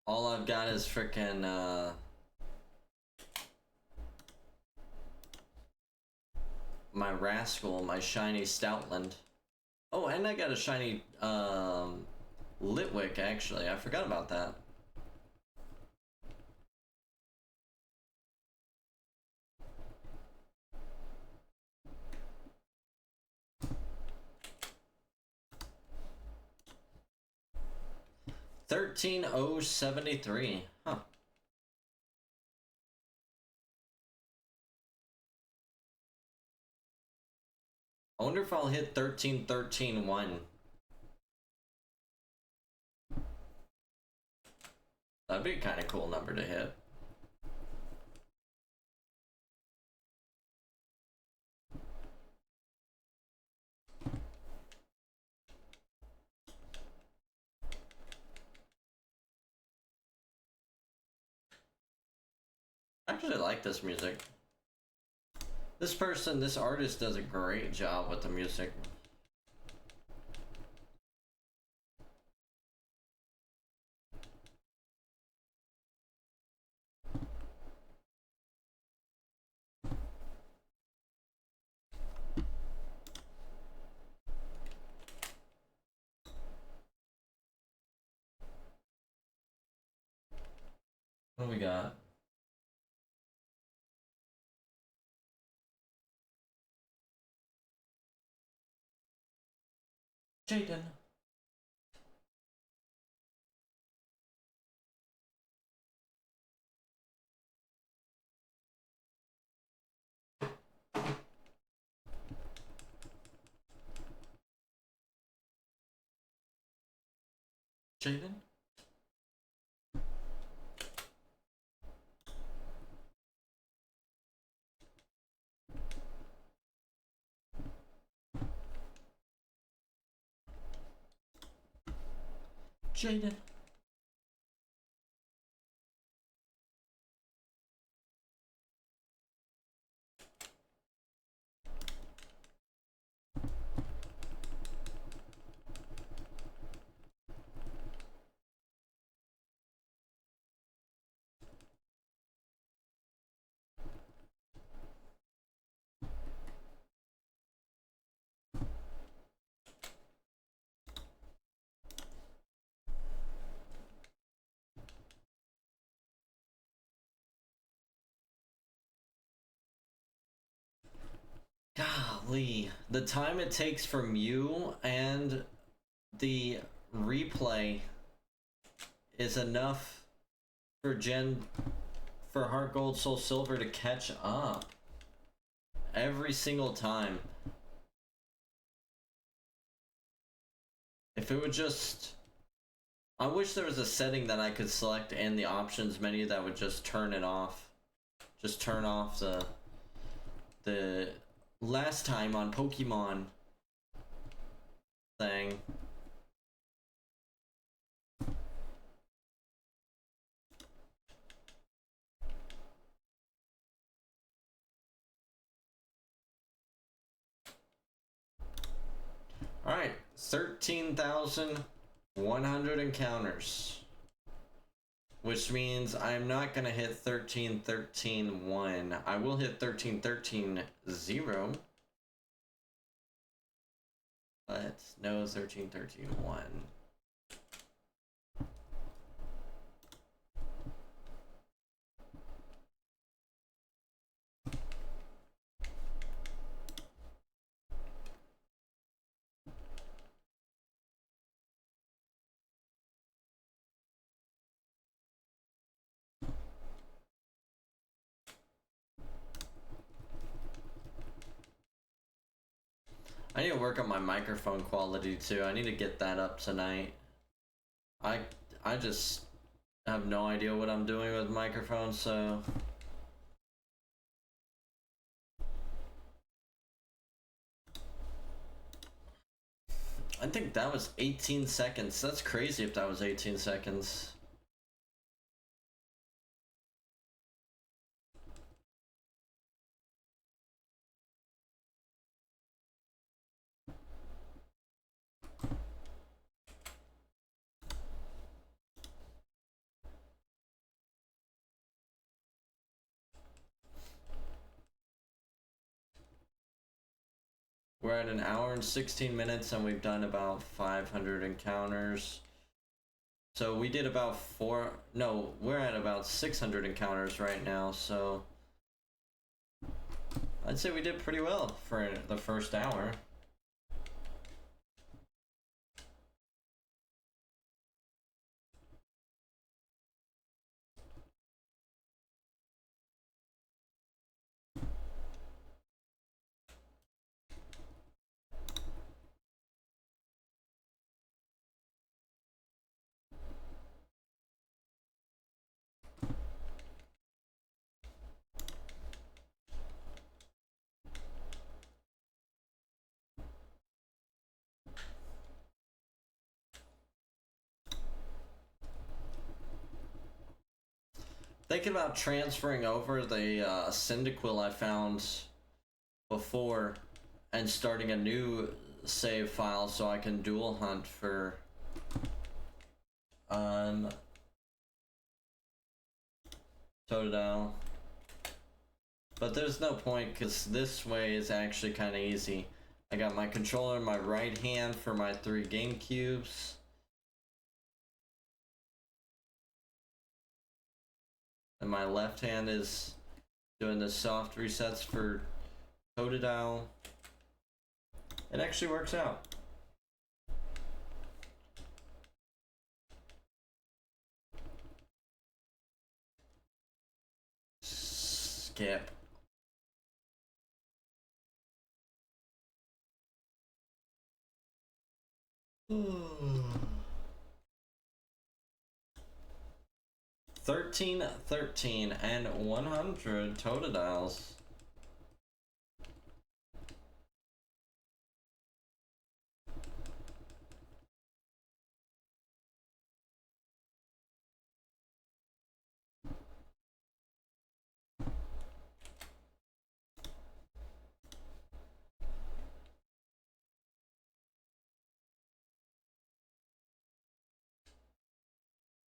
All I've got is frickin' my Rascal, my shiny Stoutland. Oh, and I got a shiny Litwick, actually. I forgot about that. $13,073. Huh. I wonder if I'll hit 13,13,1. That'd be a kind of cool number to hit. I actually like this music. This artist does a great job with the music. What do we got? Jaden. Jaden? Jaden? Golly, the time it takes from you and the replay is enough for for Heart Gold Soul Silver to catch up every single time. If it would just, I wish there was a setting that I could select in the options menu that would just turn it off. Just turn off the last time on Pokemon thing. Alright, 13,100 encounters. Which means I'm not gonna hit 13,13,1. I will hit 13,13,0. But no 13,13,1. I need to work on my microphone quality too. I need to get that up tonight. I just have no idea what I'm doing with microphones, so I think that was 18 seconds. That's crazy if that was 18 seconds. We're at an hour and 16 minutes and we've done about 500 encounters. So we did about we're at about 600 encounters right now, so I'd say we did pretty well for the first hour. Thinking about transferring over the Cyndaquil I found before and starting a new save file so I can dual hunt for Totodile. But there's no point because this way is actually kind of easy. I got my controller in my right hand for my 3 GameCubes. And my left hand is doing the soft resets for Totodile. It actually works out. Skip. 13, 13, and 100 totodiles.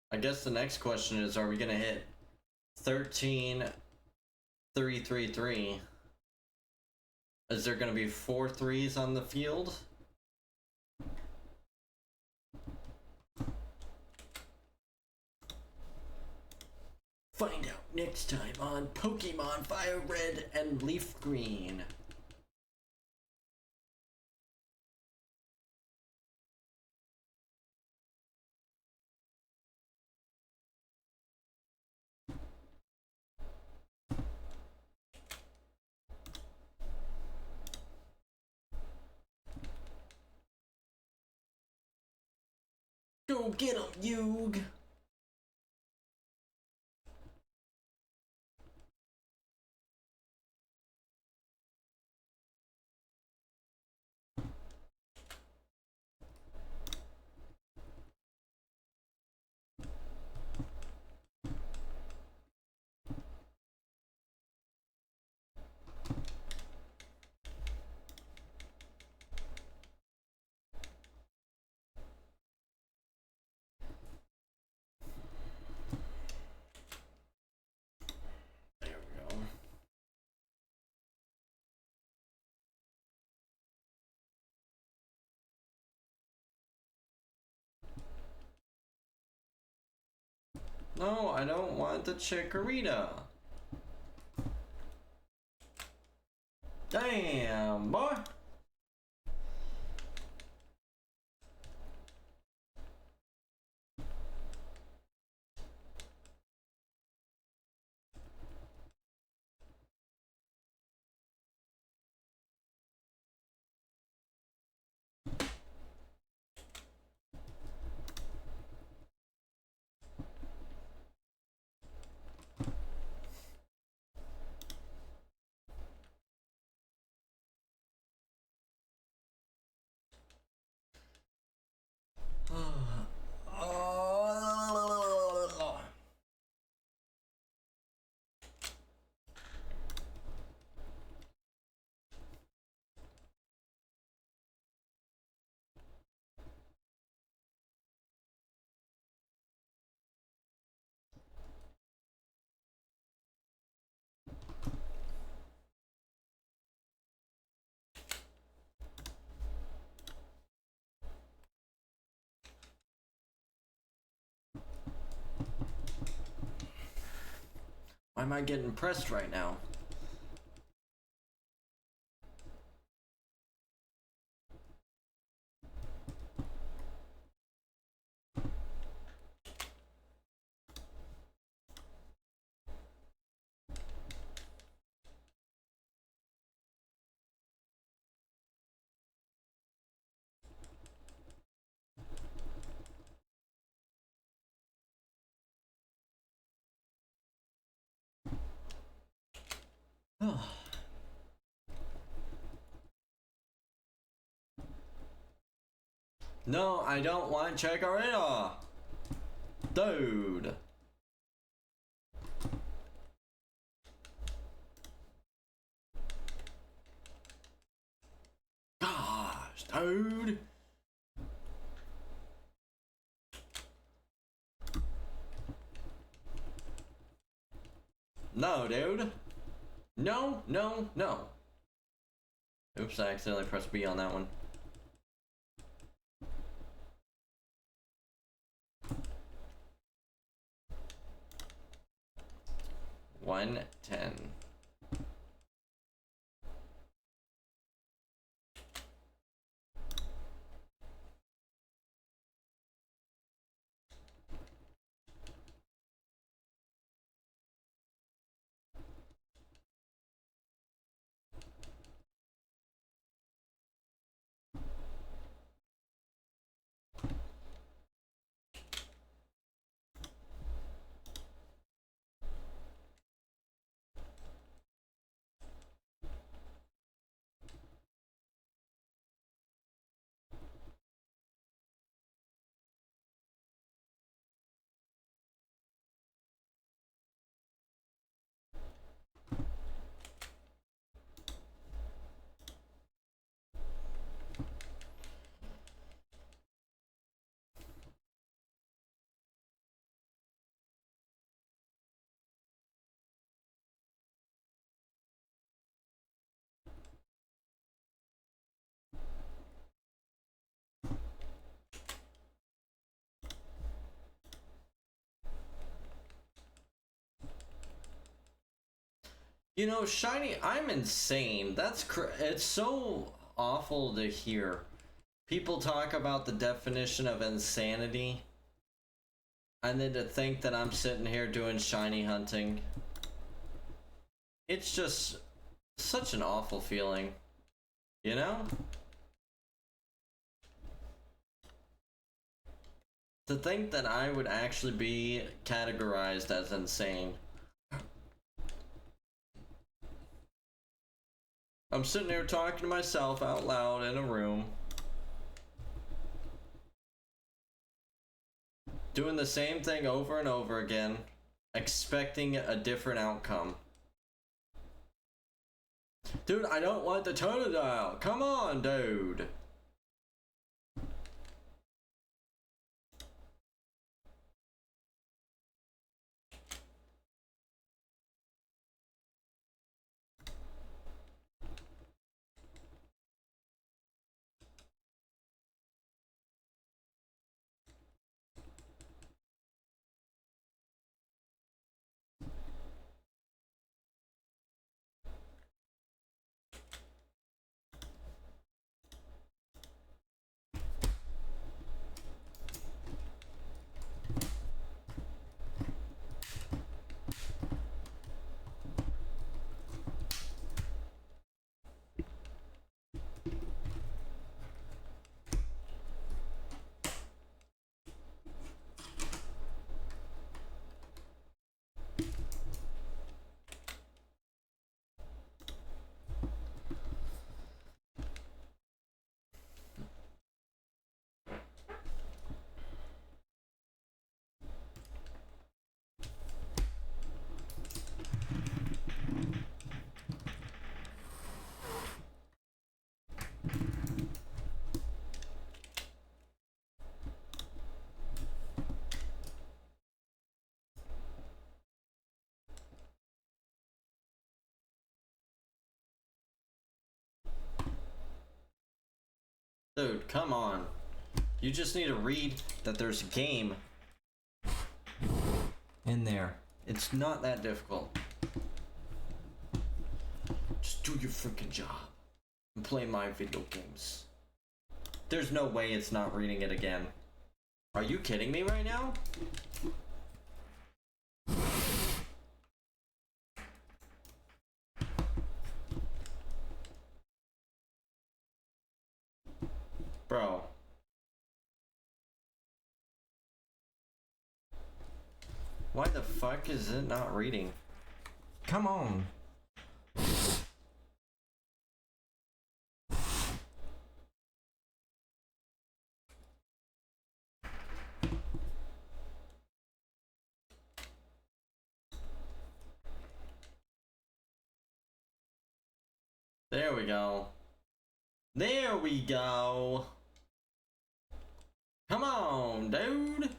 I guess the next question is, are we gonna hit 13, 3, 3, 3? Is there gonna be 4 threes on the field? Find out next time on Pokemon Fire Red and Leaf Green. Go get 'em, Yug! There we go. No, I don't want the Chikorita. Damn, boy. Why am I getting pressed right now? No, I don't want Chikorita. Dude. Gosh, dude. No, dude. No, no, no. Oops, I accidentally pressed B on that one. One, 10. You know, shiny, I'm insane. It's so awful to hear people talk about the definition of insanity, and then to think that I'm sitting here doing shiny hunting. It's just such an awful feeling, you know? To think that I would actually be categorized as insane. I'm sitting here talking to myself out loud in a room, doing the same thing over and over again, expecting a different outcome. Dude, I don't want the totodile. Come on, dude. Dude, come on. You just need to read that there's a game in there. It's not that difficult. Just do your freaking job and play my video games. There's no way it's not reading it again. Are you kidding me right now? Bro. Why the fuck is it not reading? Come on. There we go. There we go. Come on, dude.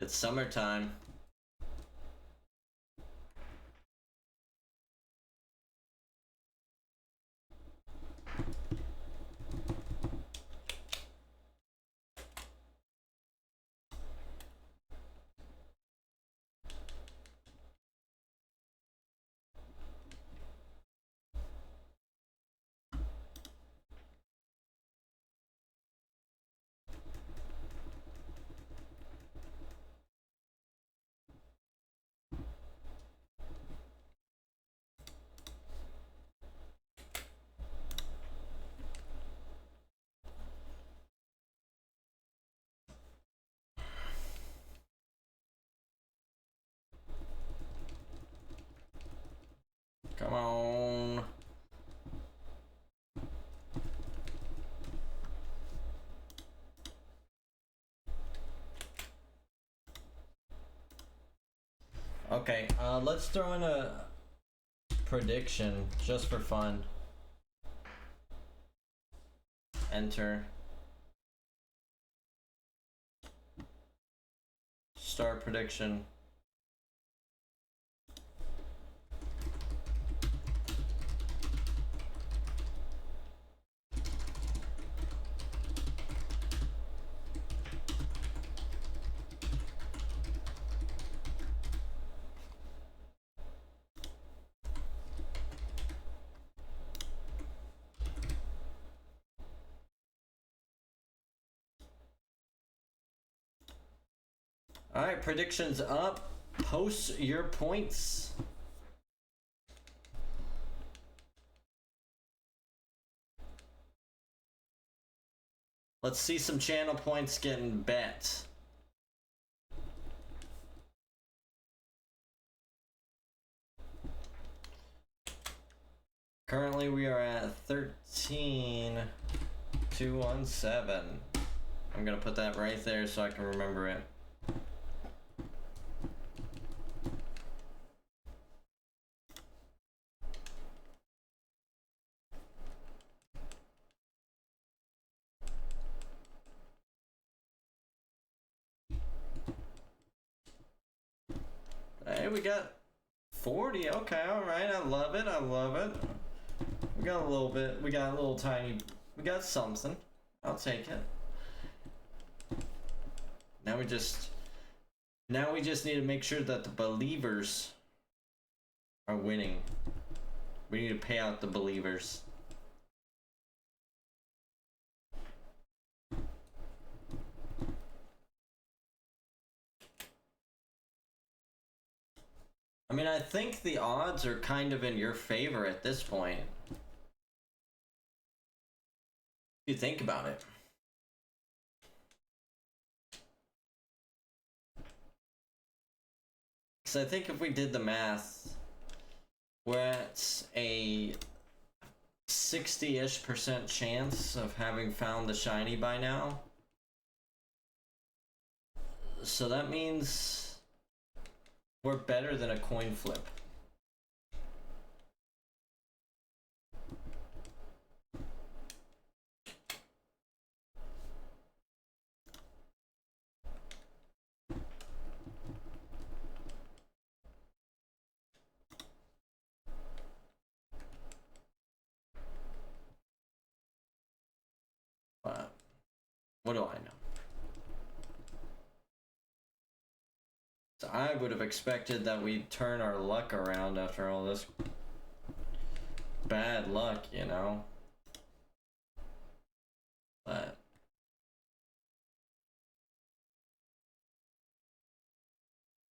It's summertime. Come on. Okay, let's throw in a prediction just for fun. Enter. Star prediction. Alright, predictions up. Post your points. Let's see some channel points getting bet. Currently we are at 13,217. I'm gonna put that right there so I can remember it. Hey, we got 40. Okay, alright. I love it. I love it. We got a little bit. We got a little tiny. We got something. I'll take it. Now we just need to make sure that the believers are winning. We need to pay out the believers. I mean, I think the odds are kind of in your favor at this point. If you think about it. Because I think if we did the math, we're at a 60-ish% chance of having found the shiny by now. So that means we're better than a coin flip. But what do I know? So I would have expected that we'd turn our luck around after all this bad luck, you know? But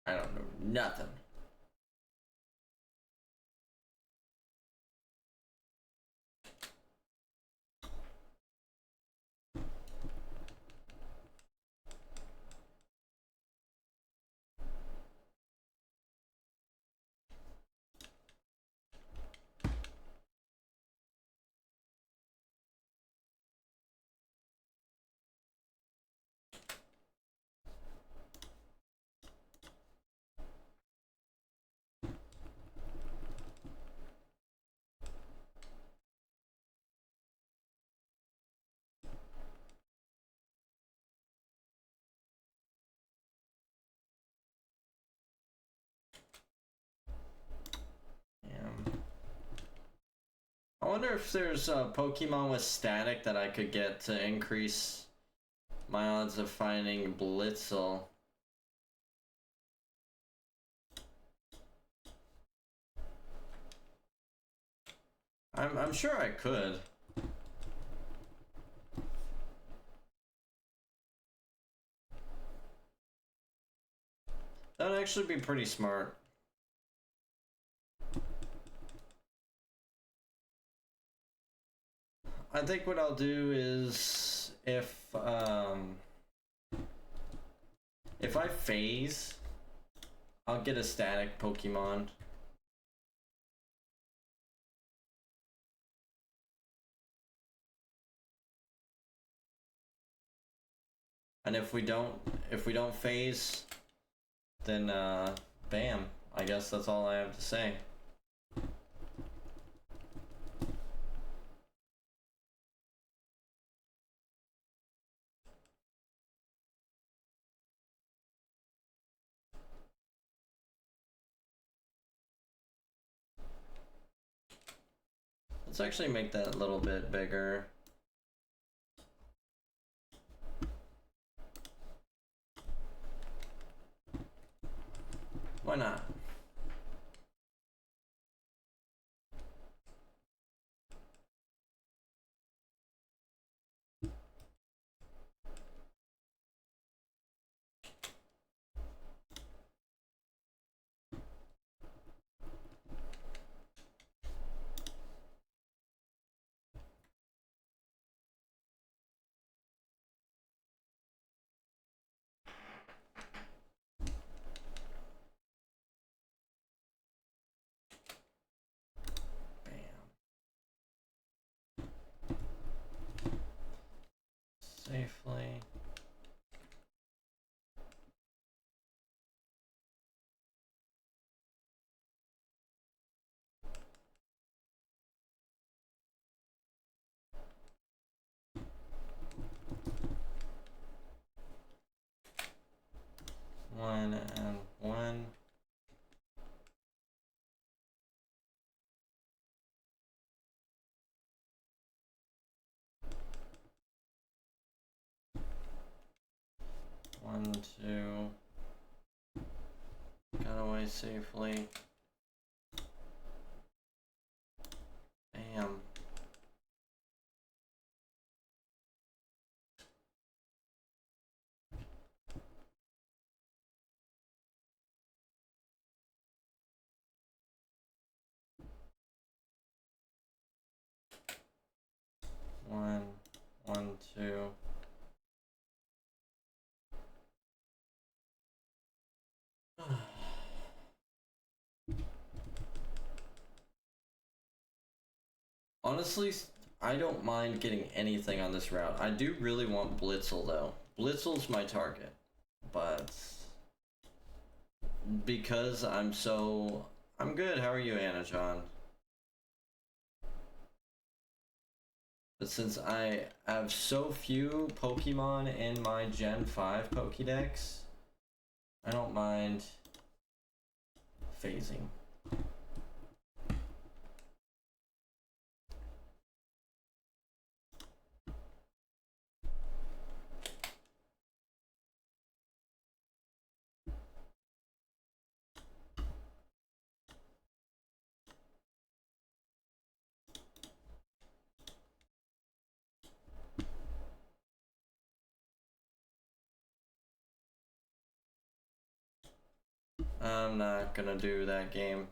I don't know nothing. I wonder if there's a Pokemon with static that I could get to increase my odds of finding Blitzel. I'm sure I could. That'd actually be pretty smart. I think what I'll do is if I phase, I'll get a static Pokemon. And if we don't phase, then bam. I guess that's all I have to say. Let's actually make that a little bit bigger. Why not? Safely. One and one. One, two. Got away safely. Bam. One, one, two. Honestly, I don't mind getting anything on this route. I do really want Blitzel though. Blitzel's my target, but because I'm good. How are you, Anna John? But since I have so few Pokemon in my Gen 5 Pokédex, I don't mind phasing. I'm not gonna do that game.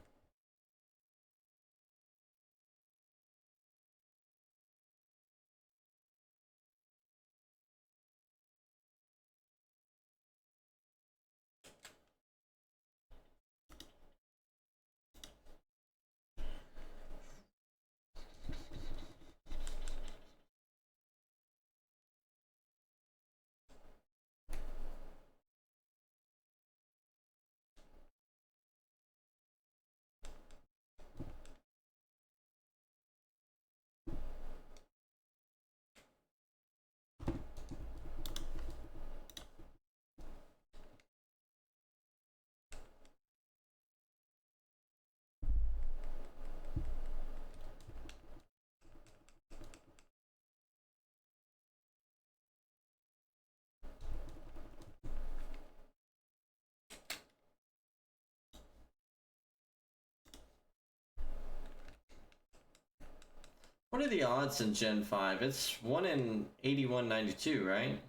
What are the odds in Gen 5? It's 1 in 8192, right?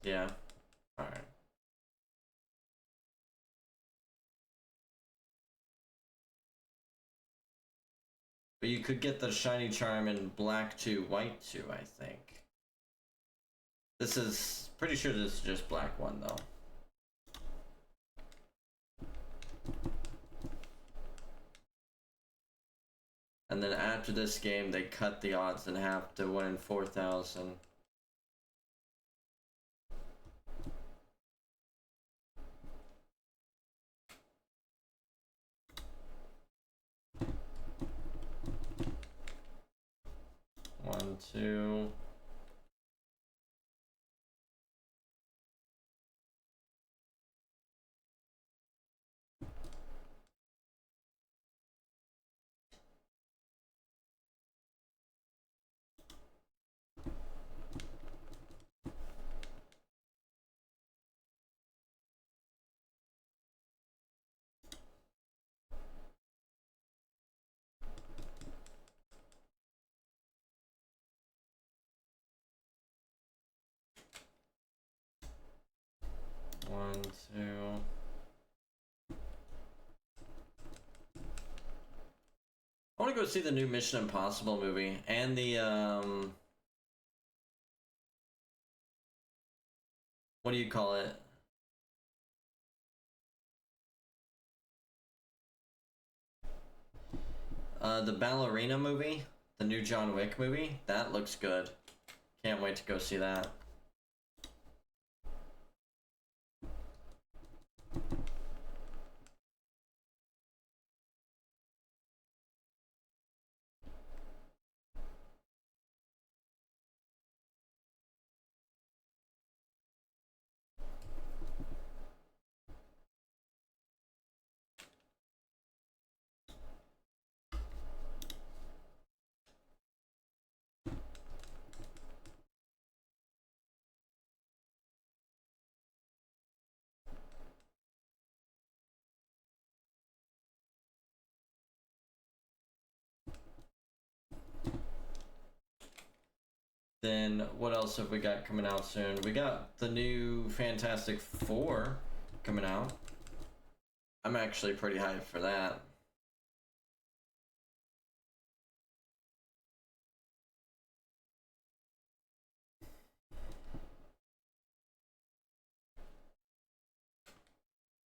Yeah. Alright. But you could get the shiny charm in black 2, white 2, I think. This is pretty sure this is just black 1 though. And then after this game, they cut the odds in half to 1 in 4,000. 2. One, two. I want to go see the new Mission Impossible movie and the what do you call it? The ballerina movie, the new John Wick movie. That looks good. Can't wait to go see that. Then what else have we got coming out soon? We got the new Fantastic Four coming out. I'm actually pretty hyped for that.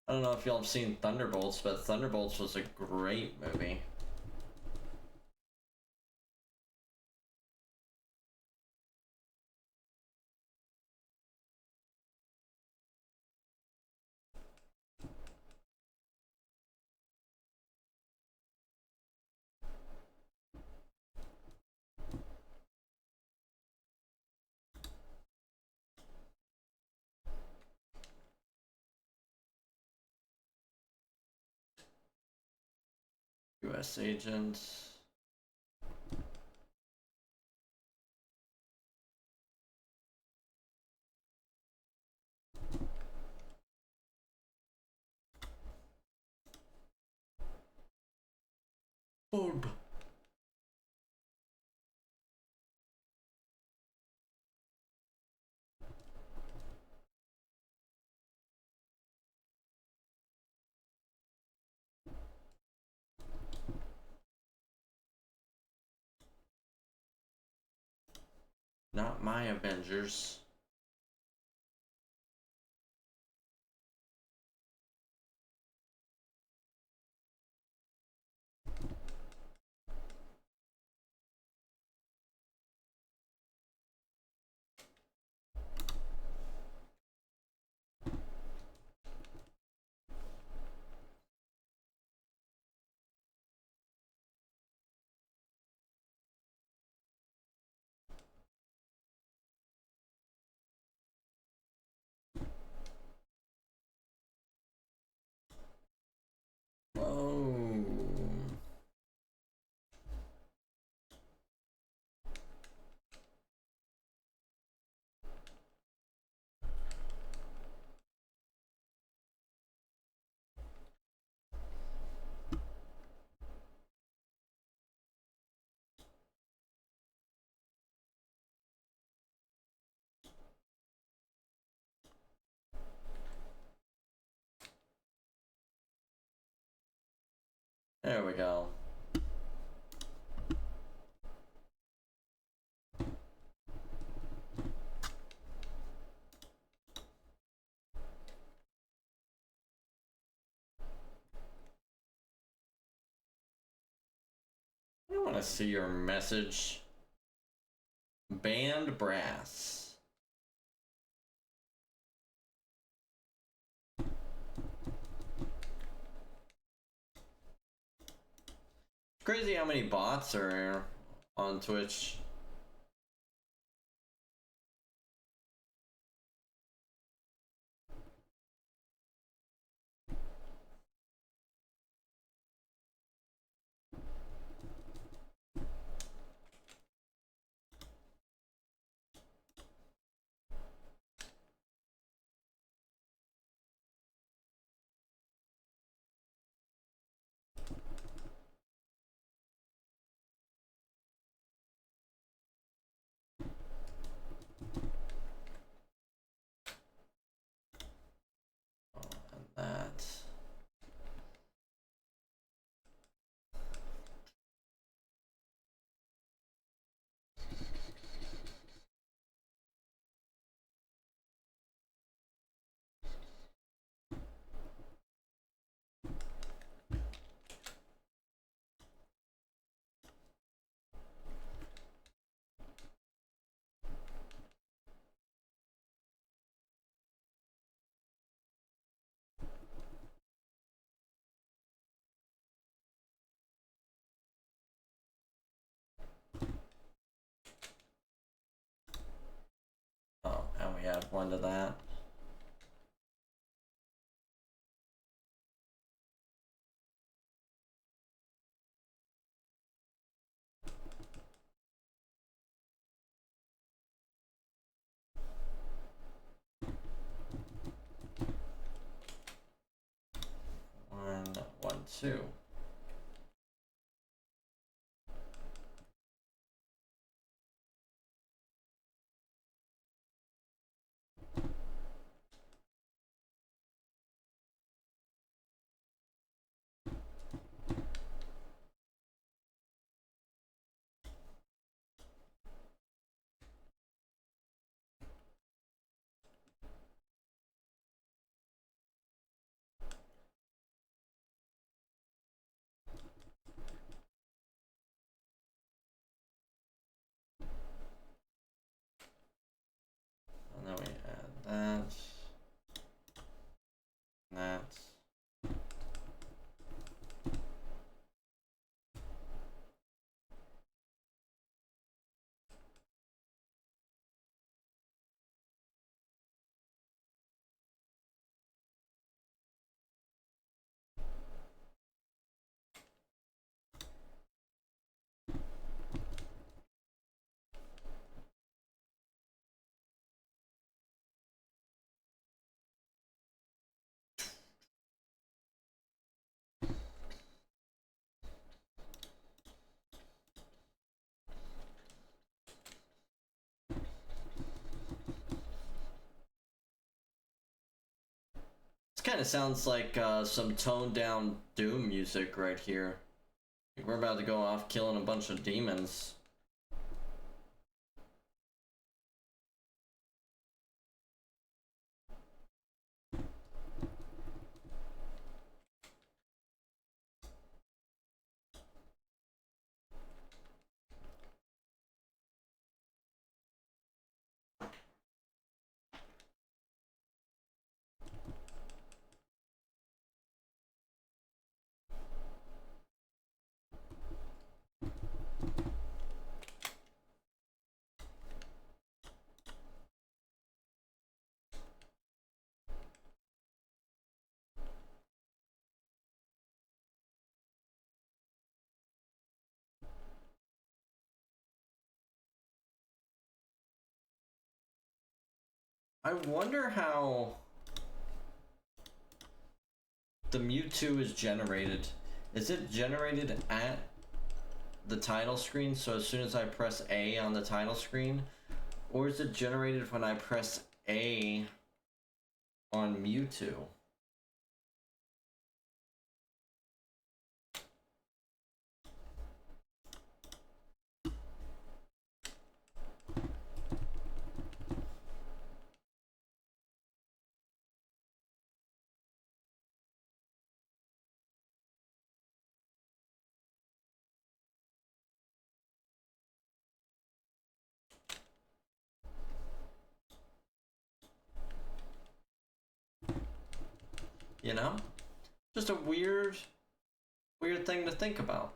I don't know if y'all have seen Thunderbolts, but Thunderbolts was a great movie. US agents. Bulb. Not my Avengers. Whoa. There we go. I want to see your message. Band brass. Crazy how many bots are on Twitch. add one to that. One, two. And then we add that. That. Kind of sounds like some toned down Doom music right here. Like we're about to go off killing a bunch of demons. I wonder how the Mewtwo is generated. Is it generated at the title screen, so as soon as I press A on the title screen? Or is it generated when I press A on Mewtwo? You know? Just a weird thing to think about.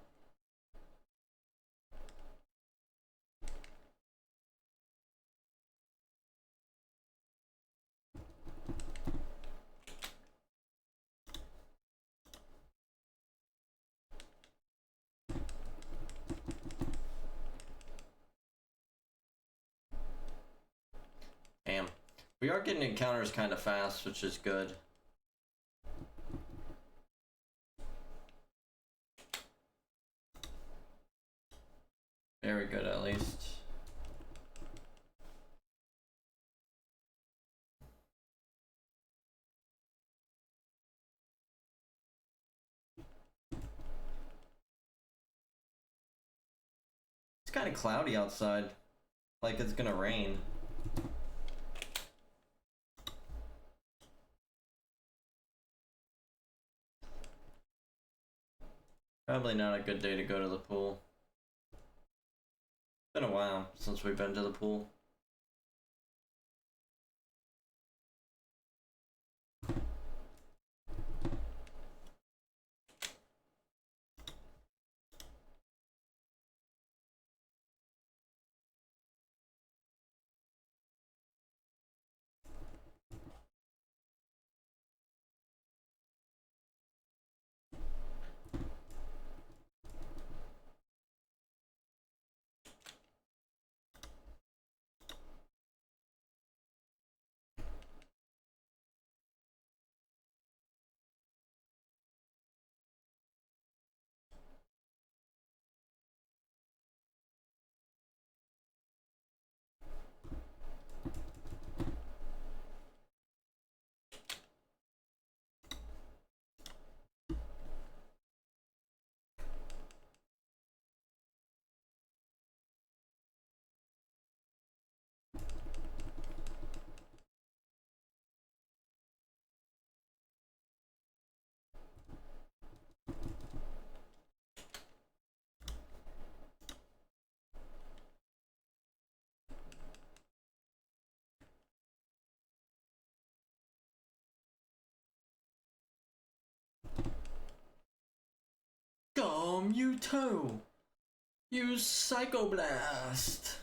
Damn. We are getting encounters kind of fast, which is good. Very good, at least. It's kind of cloudy outside, like it's gonna rain. Probably not a good day to go to the pool. It's been a while since we've been to the pool. Mewtwo! Use Psycho Blast!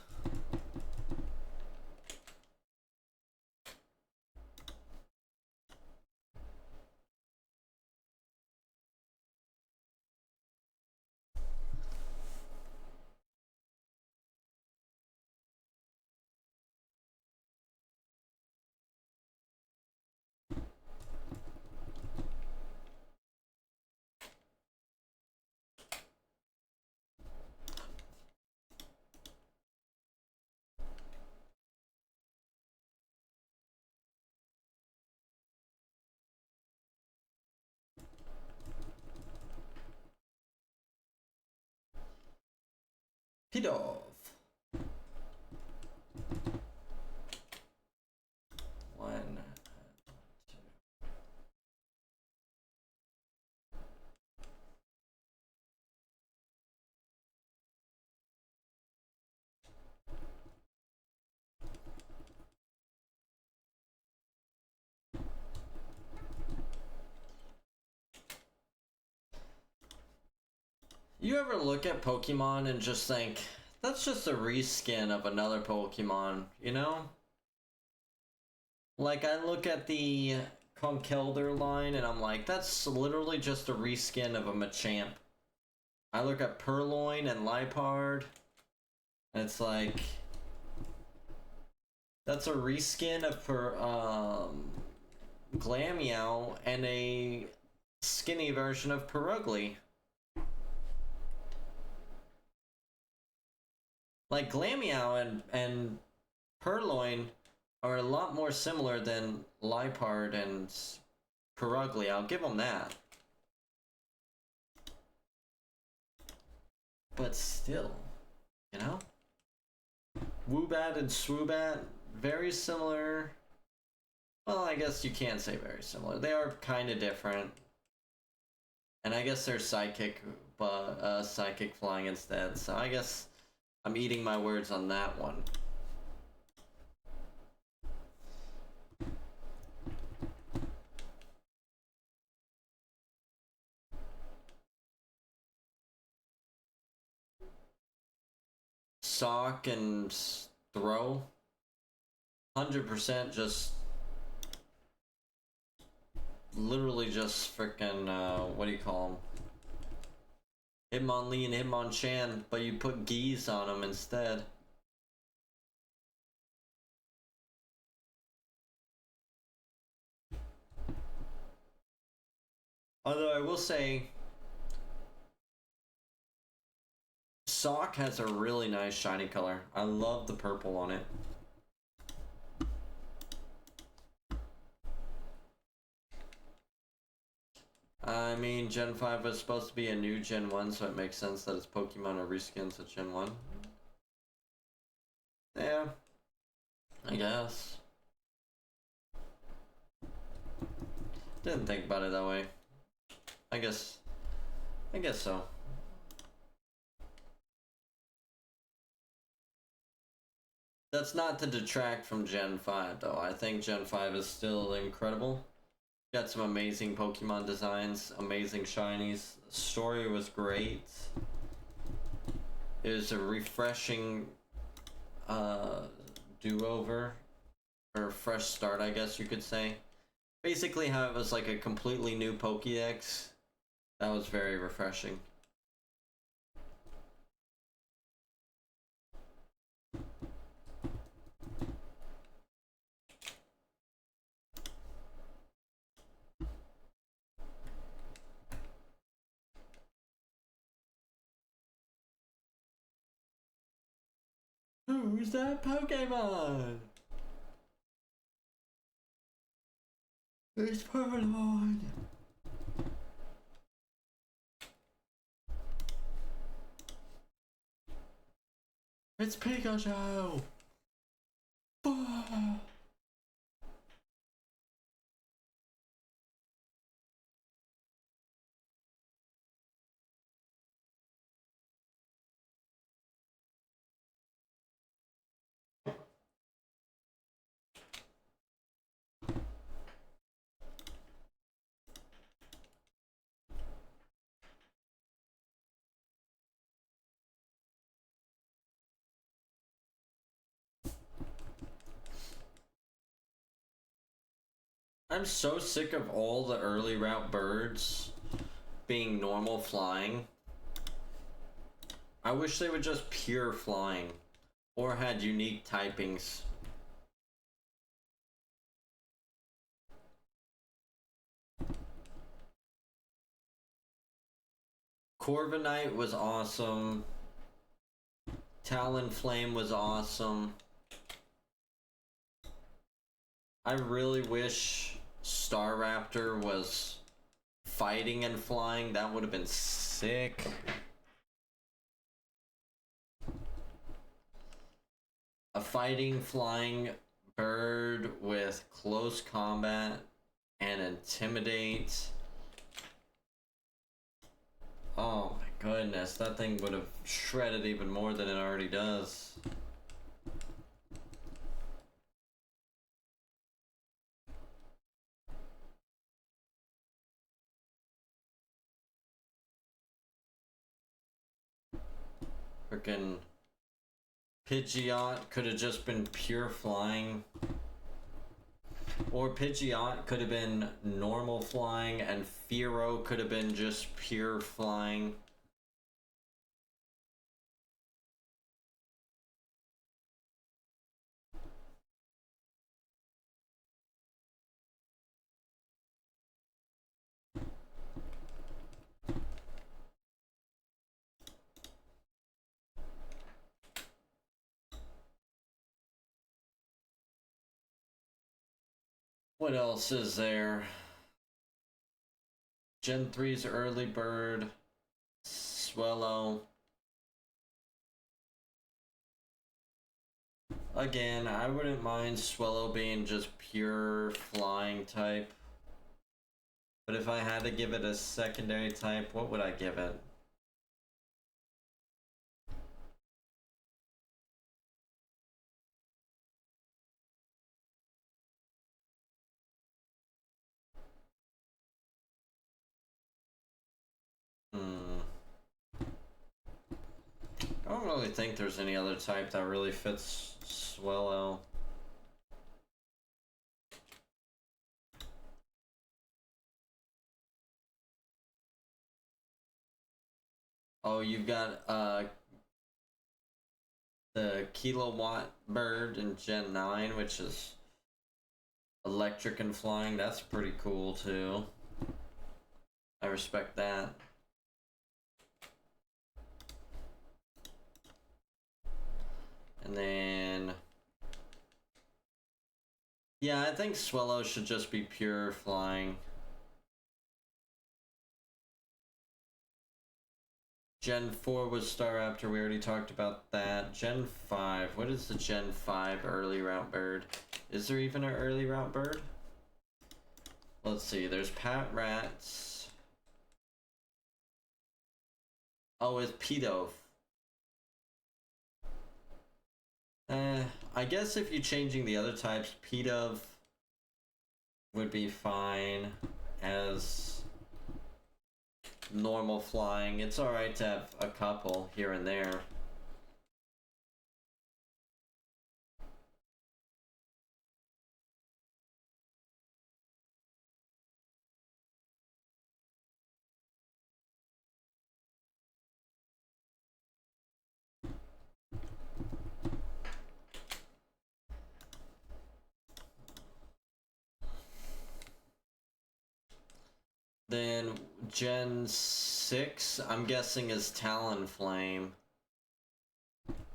Pidove. One, two. You ever look at Pokemon and just think, that's just a reskin of another Pokemon, you know? Like, I look at the Conkeldurr line and I'm like, that's literally just a reskin of a Machamp. I look at Purloin and Liepard, and it's like, that's a reskin of Glameow and a skinny version of Perugly. Like, Glameow and Purloin are a lot more similar than Liepard and Perugly. I'll give them that. But still, you know? Woobat and Swoobat, very similar. Well, I guess you can't say very similar. They are kind of different. And I guess they're psychic, but psychic flying instead. So I guess I'm eating my words on that one. Sock and throw. 100% just literally just freaking what do you call them? Hitmonlee and Hitmonchan, but you put geese on them instead. Although I will say, Sock has a really nice shiny color. I love the purple on it. I mean, Gen 5 was supposed to be a new Gen 1, so it makes sense that its Pokemon are reskins of Gen 1. Yeah, I guess. Didn't think about it that way. I guess so. That's not to detract from Gen 5, though. I think Gen 5 is still incredible. Got some amazing Pokemon designs, amazing shinies. The story was great. It was a refreshing do-over, or fresh start, I guess you could say. Basically how it was like a completely new Pokédex. That was very refreshing. Who's that Pokemon? It's Purloin. It's Pikachu. I'm so sick of all the early route birds being normal flying. I wish they would just pure flying or had unique typings. Corviknight was awesome. Talonflame was awesome. I really wish Staraptor was fighting and flying. That would have been sick. A fighting flying bird with close combat and intimidate. Oh my goodness, that thing would have shredded even more than it already does. Frickin' Pidgeot could have just been pure flying. Or Pidgeot could have been normal flying and Fearow could have been just pure flying. What else is there? Gen 3's early bird, Swellow. Again, I wouldn't mind Swellow being just pure flying type. But if I had to give it a secondary type, what would I give it? I don't really think there's any other type that really fits Swellow. Oh, you've got the Kilowatt bird in Gen 9, which is electric and flying. That's pretty cool too. I respect that. And then yeah, I think Swellow should just be pure flying. Gen 4 was Staraptor, we already talked about that. Gen 5, what is the Gen 5 early route bird? Is there even an early route bird? Let's see, there's Pat Rats. Oh, it's Pidove. I guess if you're changing the other types, Pidove would be fine as normal flying. It's alright to have a couple here and there. Then Gen 6, I'm guessing is Talonflame.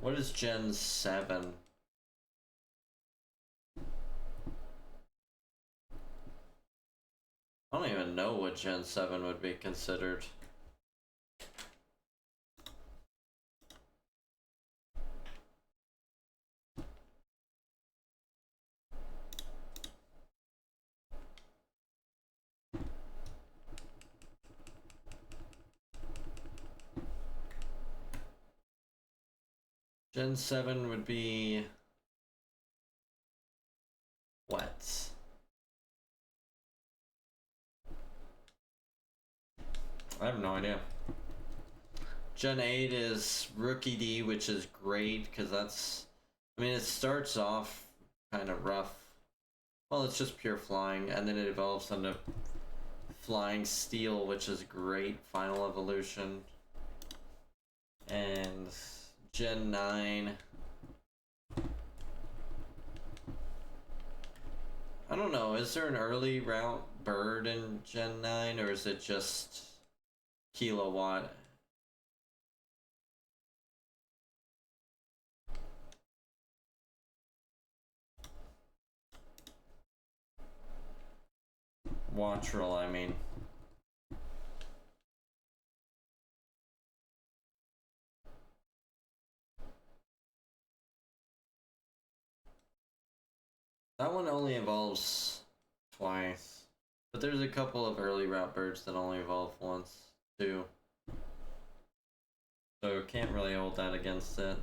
What is Gen 7? I don't even know what Gen 7 would be considered. Gen 7 would be what? I have no idea. Gen 8 is Rookie D, which is great because that's, I mean, it starts off kind of rough Well, it's just pure flying, and then it evolves into flying steel, which is great. Final evolution. And Gen 9. I don't know, is there an early route bird in Gen 9, or is it just kilowatt? Wattrel, I mean. That one only evolves twice. But there's a couple of early route birds that only evolve once, too. So can't really hold that against it.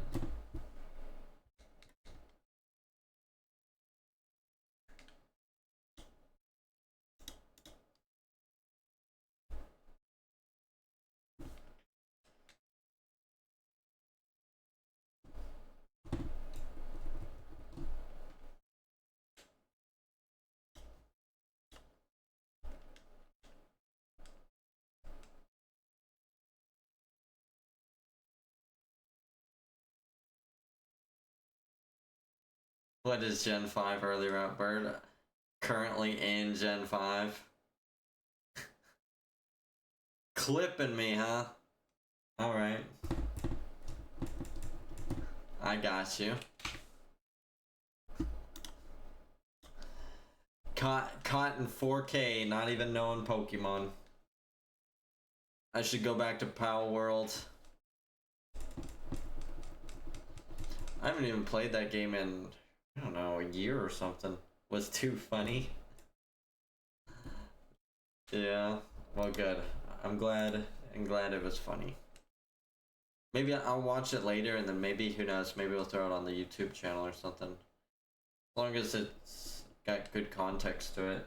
What is Gen 5 early route bird? Currently in Gen 5. Clipping me, huh? Alright. I got you. Caught in 4K, not even knowing Pokemon. I should go back to Power World. I haven't even played that game in, I don't know, a year or something. Was too funny. Yeah, well, good. I'm glad it was funny. Maybe I'll watch it later, and then maybe, who knows, maybe we'll throw it on the YouTube channel or something. As long as it's got good context to it.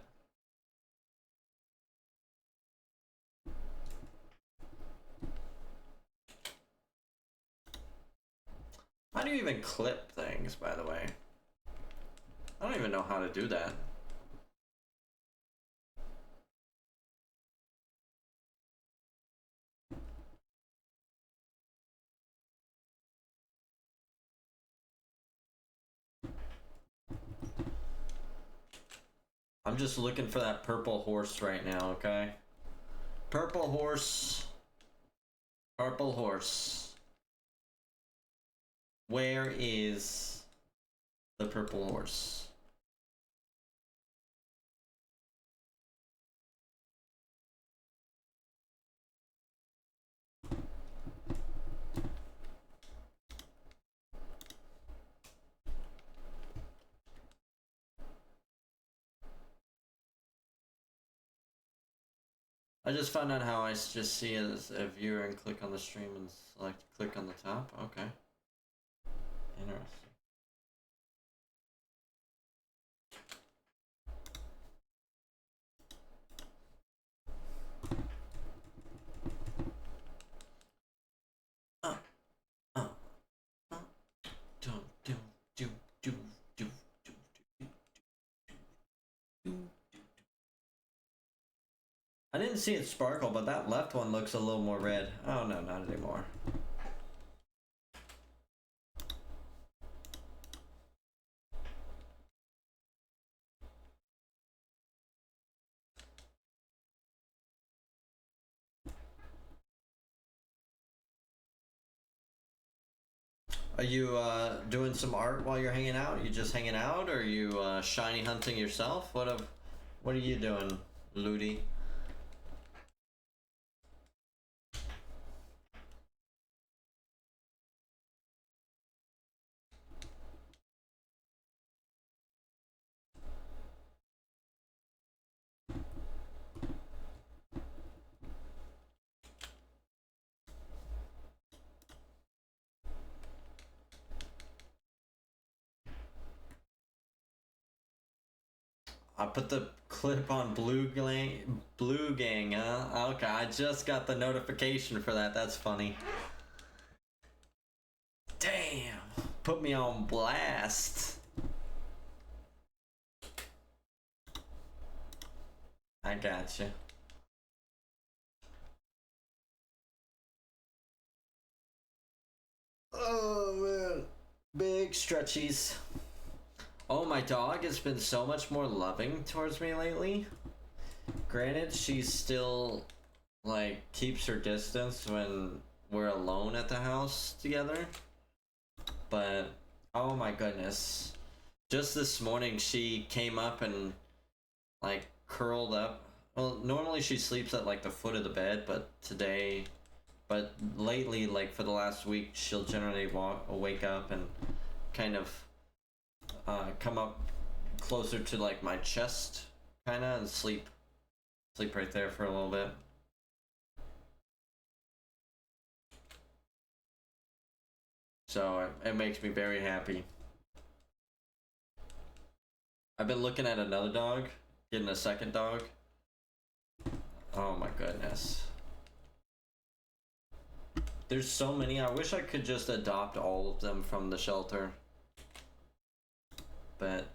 How do you even clip things, by the way? I don't even know how to do that. I'm just looking for that purple horse right now, okay? Purple horse. Purple horse. Where is the purple horse? I just found out how I just see it as a viewer and click on the stream and select click on the top. Okay. Interesting. I didn't see it sparkle, but that left one looks a little more red. Oh no, not anymore. Are you doing some art while you're hanging out? You just hanging out, or are you shiny hunting yourself? What are you doing, Ludi? I put the clip on Blue Gang, huh? Okay, I just got the notification for that. That's funny. Damn, put me on blast. I gotcha. Oh man, big stretchies. Oh, my dog has been so much more loving towards me lately. Granted, she's still like keeps her distance when we're alone at the house together, but oh my goodness, just this morning she came up and like curled up. Well, normally she sleeps at like the foot of the bed, but lately, like for the last week, she'll generally wake up and kind of come up closer to like my chest, kind of, and sleep right there for a little bit. So it makes me very happy. I've been looking at another dog, getting a second dog. Oh my goodness. There's so many. I wish I could just adopt all of them from the shelter. But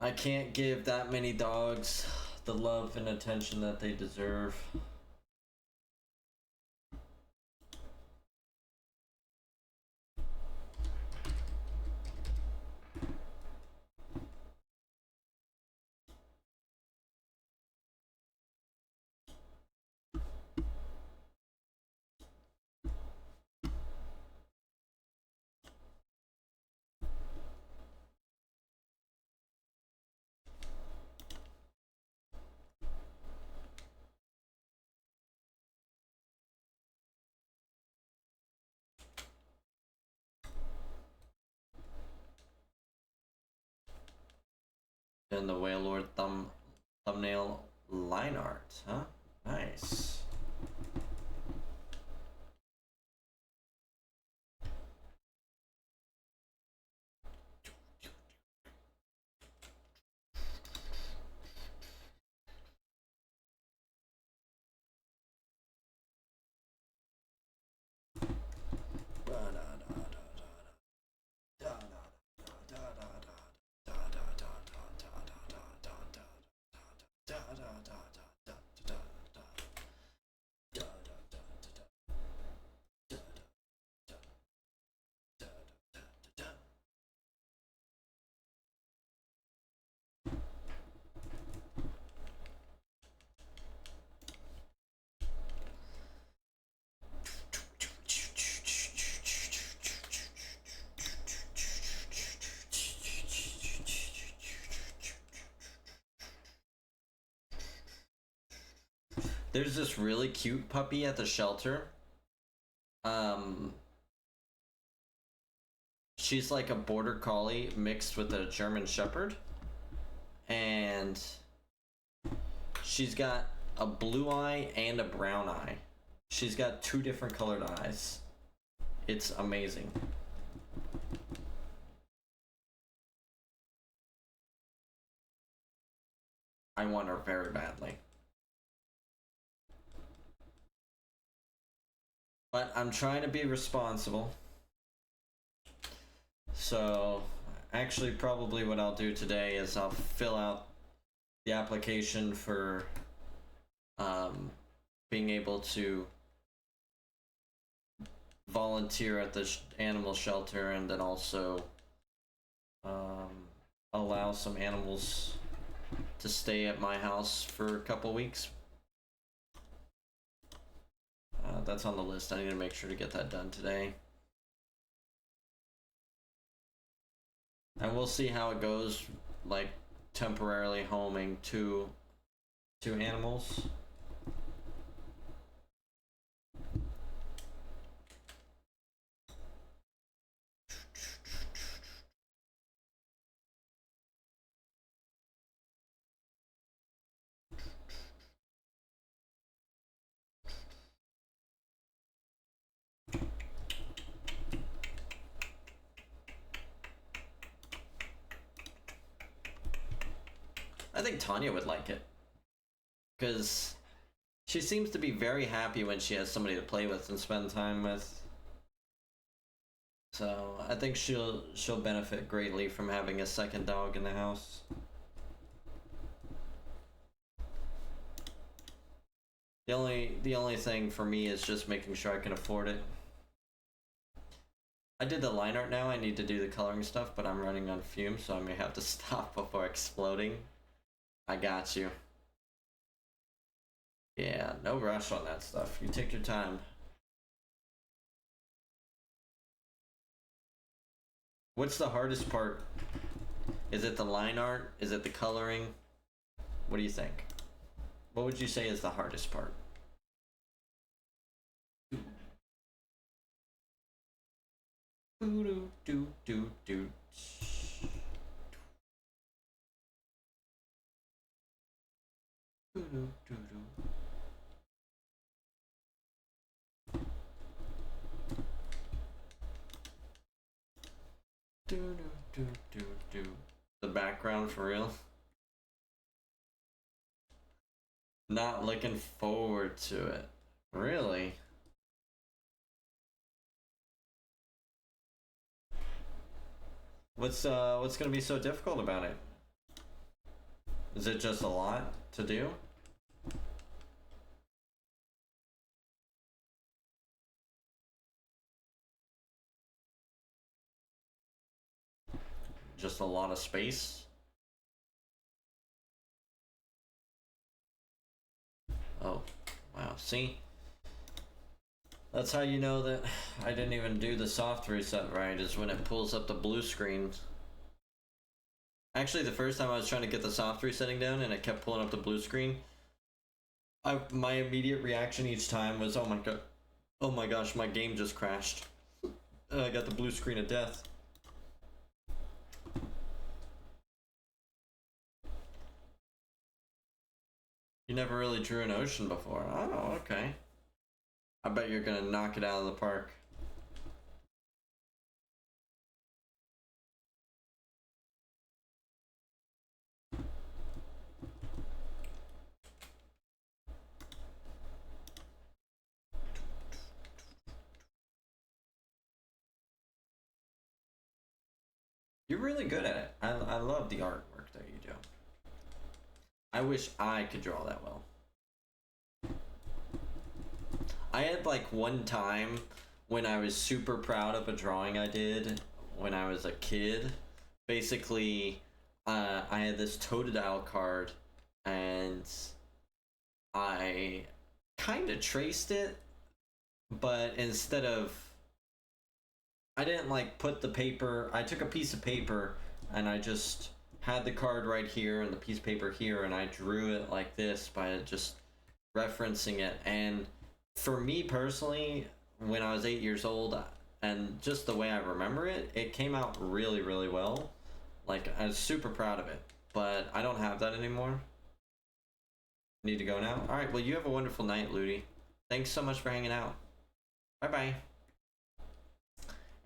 I can't give that many dogs the love and attention that they deserve. And the Whale Lord thumbnail line art, huh? Nice. There's this really cute puppy at the shelter. She's like a border collie mixed with a German shepherd. And she's got a blue eye and a brown eye. She's got two different colored eyes. It's amazing. I want her very badly. But I'm trying to be responsible. So, actually, probably what I'll do today is I'll fill out the application for being able to volunteer at the animal shelter, and then also allow some animals to stay at my house for a couple weeks. That's on the list. I need to make sure to get that done today. And we'll see how it goes, like temporarily homing two animals. I think Tanya would like it, because she seems to be very happy when she has somebody to play with and spend time with. So I think she'll benefit greatly from having a second dog in the house. The only thing for me is just making sure I can afford it. I did the line art now, I need to do the coloring stuff, but I'm running on fumes, so I may have to stop before exploding. I got you. Yeah, no rush on that stuff. You take your time. What's the hardest part? Is it the line art? Is it the coloring? What do you think? What would you say is the hardest part? Do do do do. Do do do do. Do do do do. The background for real? Not looking forward to it. Really? What's gonna be so difficult about it? Is it just a lot to do? Just a lot of space? Oh, wow. See? That's how you know that I didn't even do the soft reset right, is when it pulls up the blue screen. Actually, the first time I was trying to get the soft resetting down and it kept pulling up the blue screen, my immediate reaction each time was, oh my god, oh my gosh, my game just crashed. I got the blue screen of death. You never really drew an ocean before. Oh, okay. I bet you're gonna knock it out of the park. You're really good at it. I love the artwork that you do. I wish I could draw that well. I had like one time when I was super proud of a drawing I did when I was a kid. Basically, I had this Totodile card and I kind of traced it, but instead of, I didn't like put the paper, I took a piece of paper and I just had the card right here and the piece of paper here, and I drew it like this by just referencing it. And for me personally, when I was 8 years old, and just the way I remember it, it came out really, really well. Like, I was super proud of it, but I don't have that anymore. Need to go now? Alright, well, you have a wonderful night, Ludi. Thanks so much for hanging out. Bye-bye.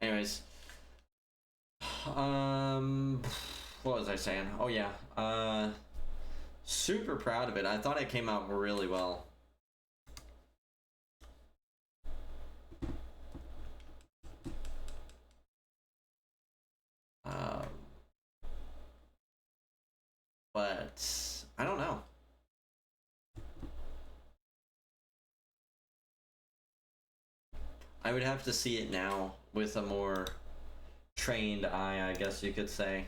Anyways. What was I saying? Oh, yeah. Super proud of it. I thought it came out really well. But I don't know. I would have to see it now with a more trained eye, I guess you could say.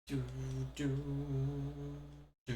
Do, do, do.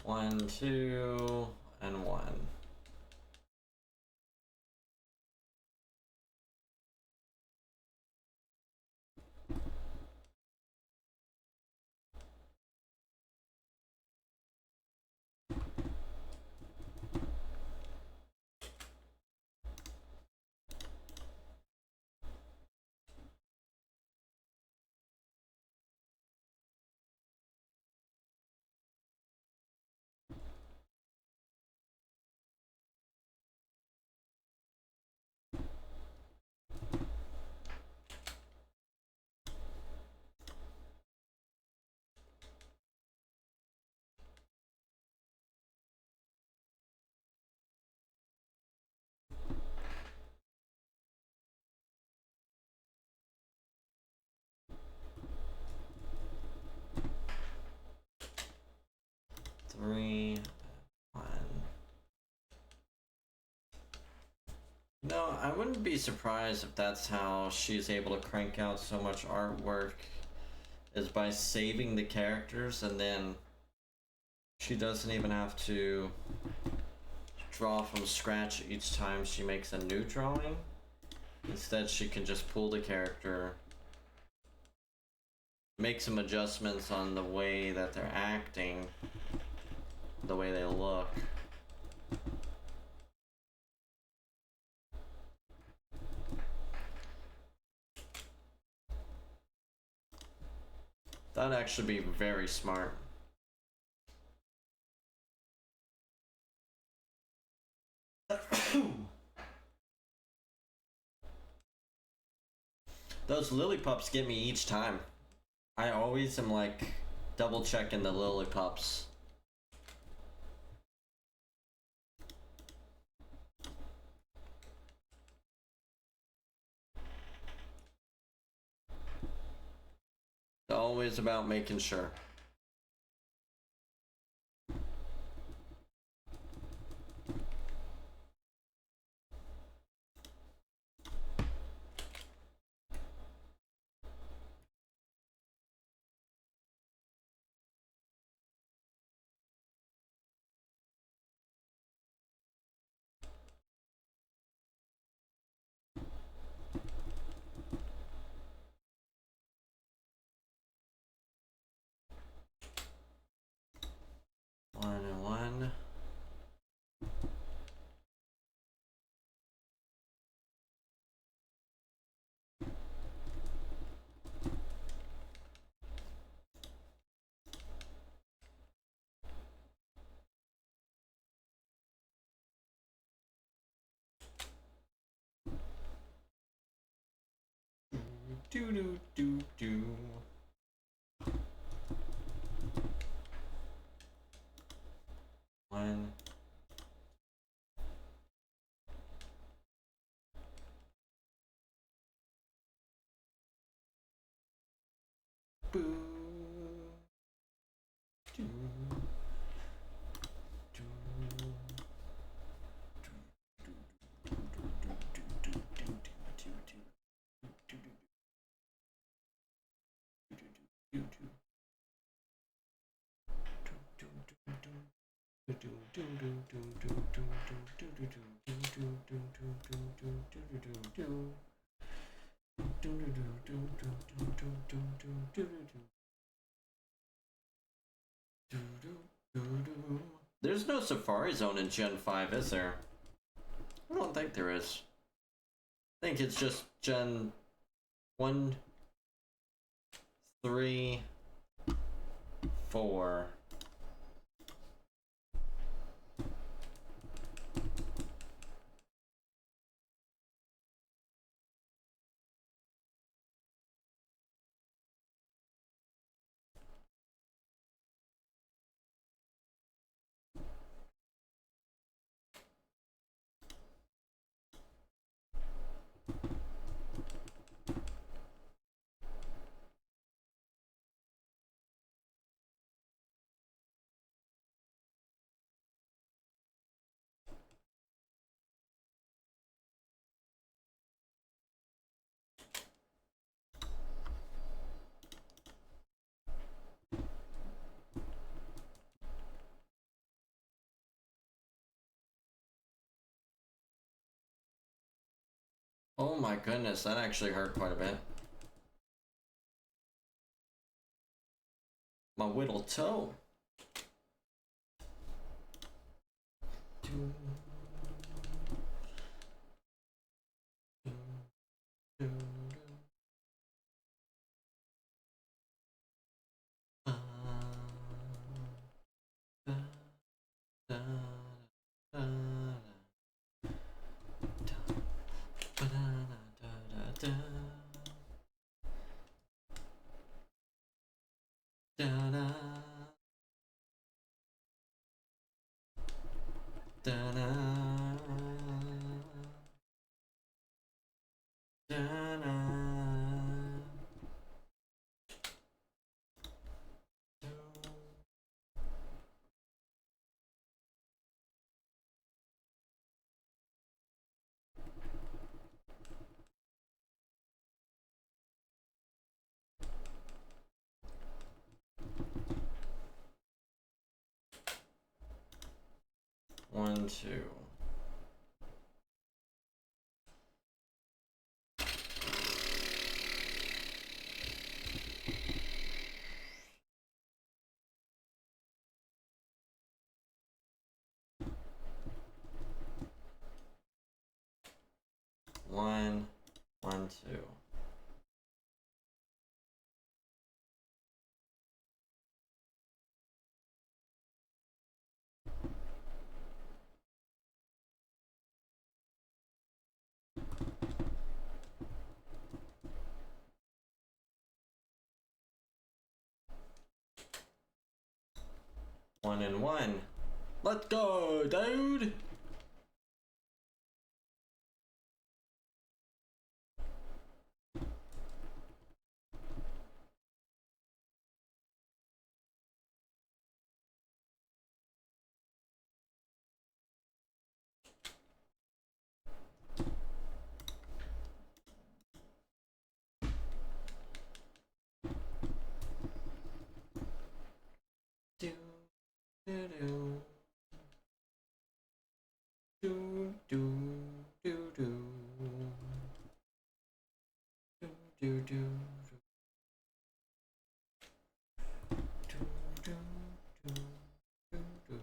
One, two, and one. No, I wouldn't be surprised if that's how she's able to crank out so much artwork, is by saving the characters, and then she doesn't even have to draw from scratch each time she makes a new drawing. Instead, she can just pull the character, make some adjustments on the way that they're acting, the way they look. That'd actually be very smart. Those lily pups get me each time. I always am like double checking the lily pups. It's always about making sure. One and one. Do do do do. One. Boo. Do. There's no Safari Zone in Gen 5, is there? I don't think there is. I think it's just Gen 1, 3, 4. Oh my goodness, that actually hurt quite a bit. My whittle toe. Da-da. 1, 2. One, 1, 2. One and one. Let's go, dude! Do, do, do. Do, do, do, do. Do, do, do. Do, do, do, do, do.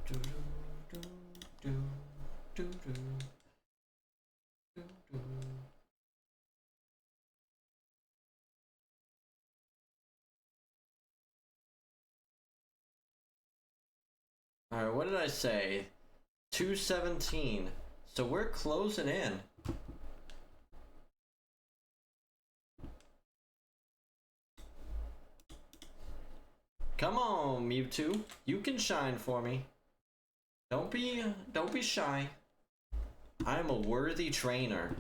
Do, do, do, do, do, do, do. Alright, what did I say? 217. So we're closing in. Come on, Mewtwo. You can shine for me. Don't be shy. I am a worthy trainer.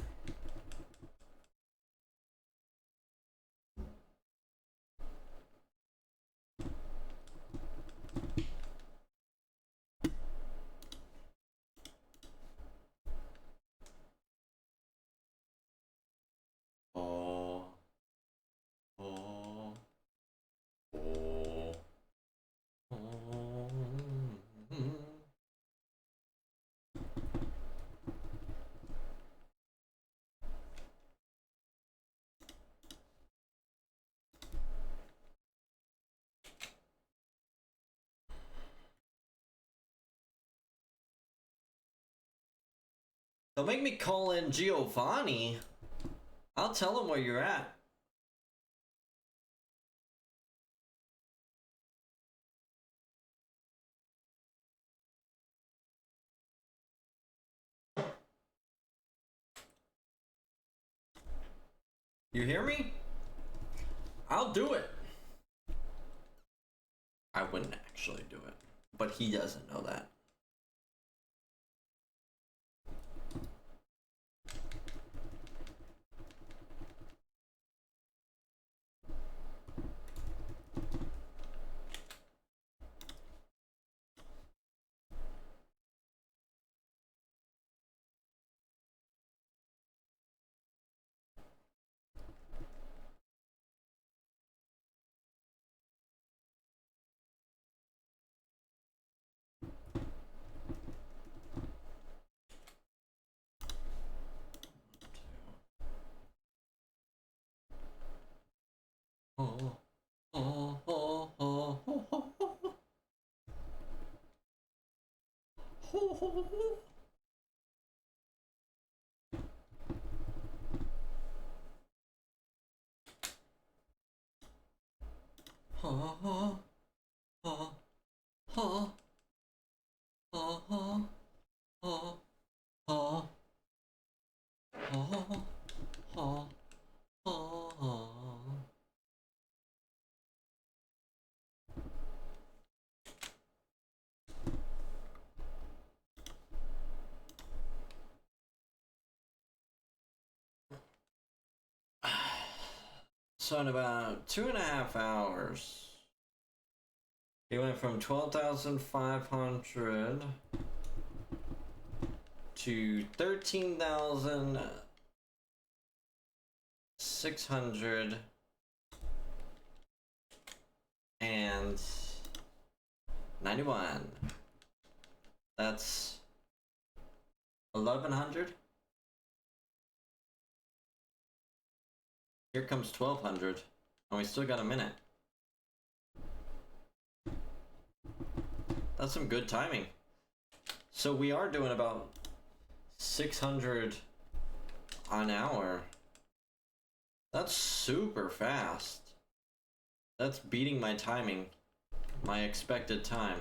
Oh, oh, oh, oh. Don't make me call in Giovanni. I'll tell him where you're at. You hear me? I'll do it. I wouldn't actually do it, but he doesn't know that. Oh, oh, oh, oh, oh, oh, oh. Ho, ho, ho. Ha, ha, ha, ha, ha, ha, ha, ha, ha, ha, ha. So in about 2.5 hours, He went from 12,500 to 13,600 and 91. That's 1,100. Here comes 1,200, and we still got a minute. That's some good timing. So we are doing about 600 an hour. That's super fast. That's beating my timing, my expected time.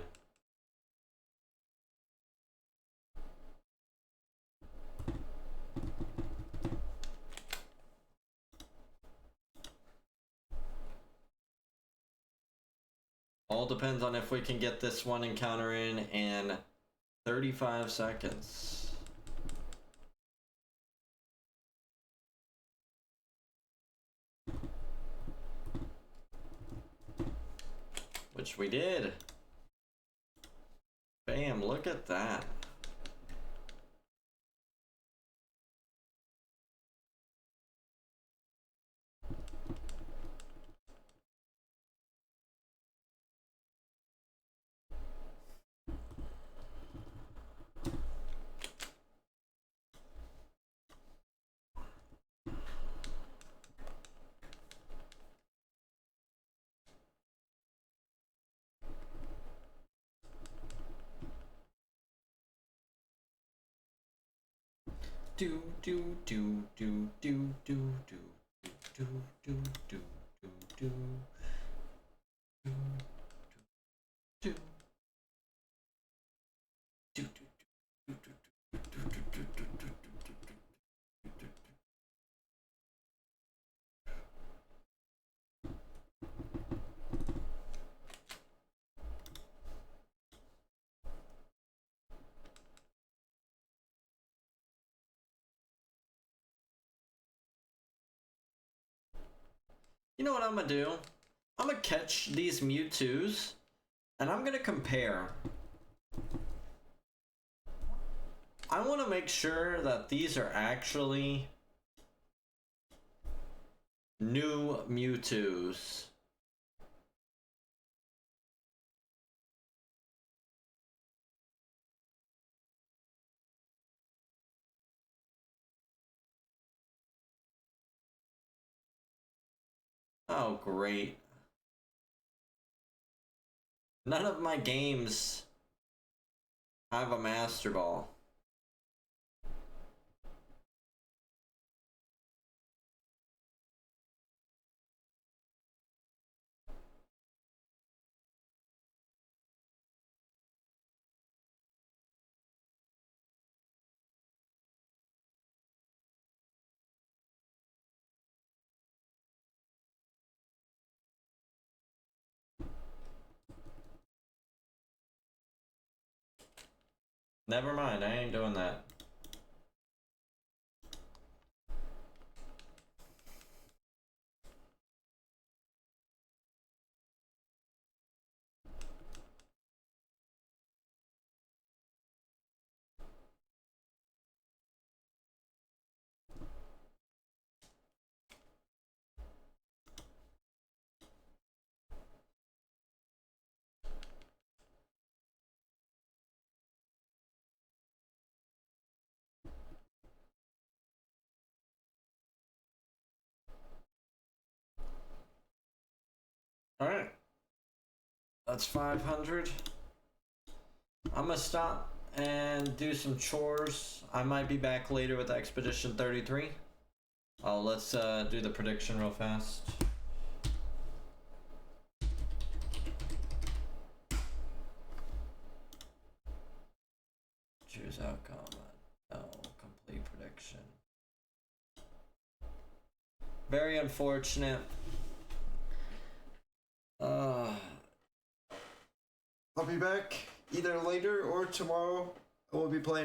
All depends on if we can get this one encounter in 35 seconds. Which we did. Bam, look at that. Do do do do do do do do do do do do do. You know what I'm gonna do? I'm gonna catch these Mewtwo's and I'm gonna compare. I want to make sure that these are actually new Mewtwo's. Oh, great. None of my games have a Master Ball. Never mind, I ain't doing that. Alright. That's 500. I'm gonna stop and do some chores. I might be back later with Expedition 33. Oh, let's do the prediction real fast. Choose outcome. No, complete prediction. Very unfortunate. I'll be back either later or tomorrow. I will be playing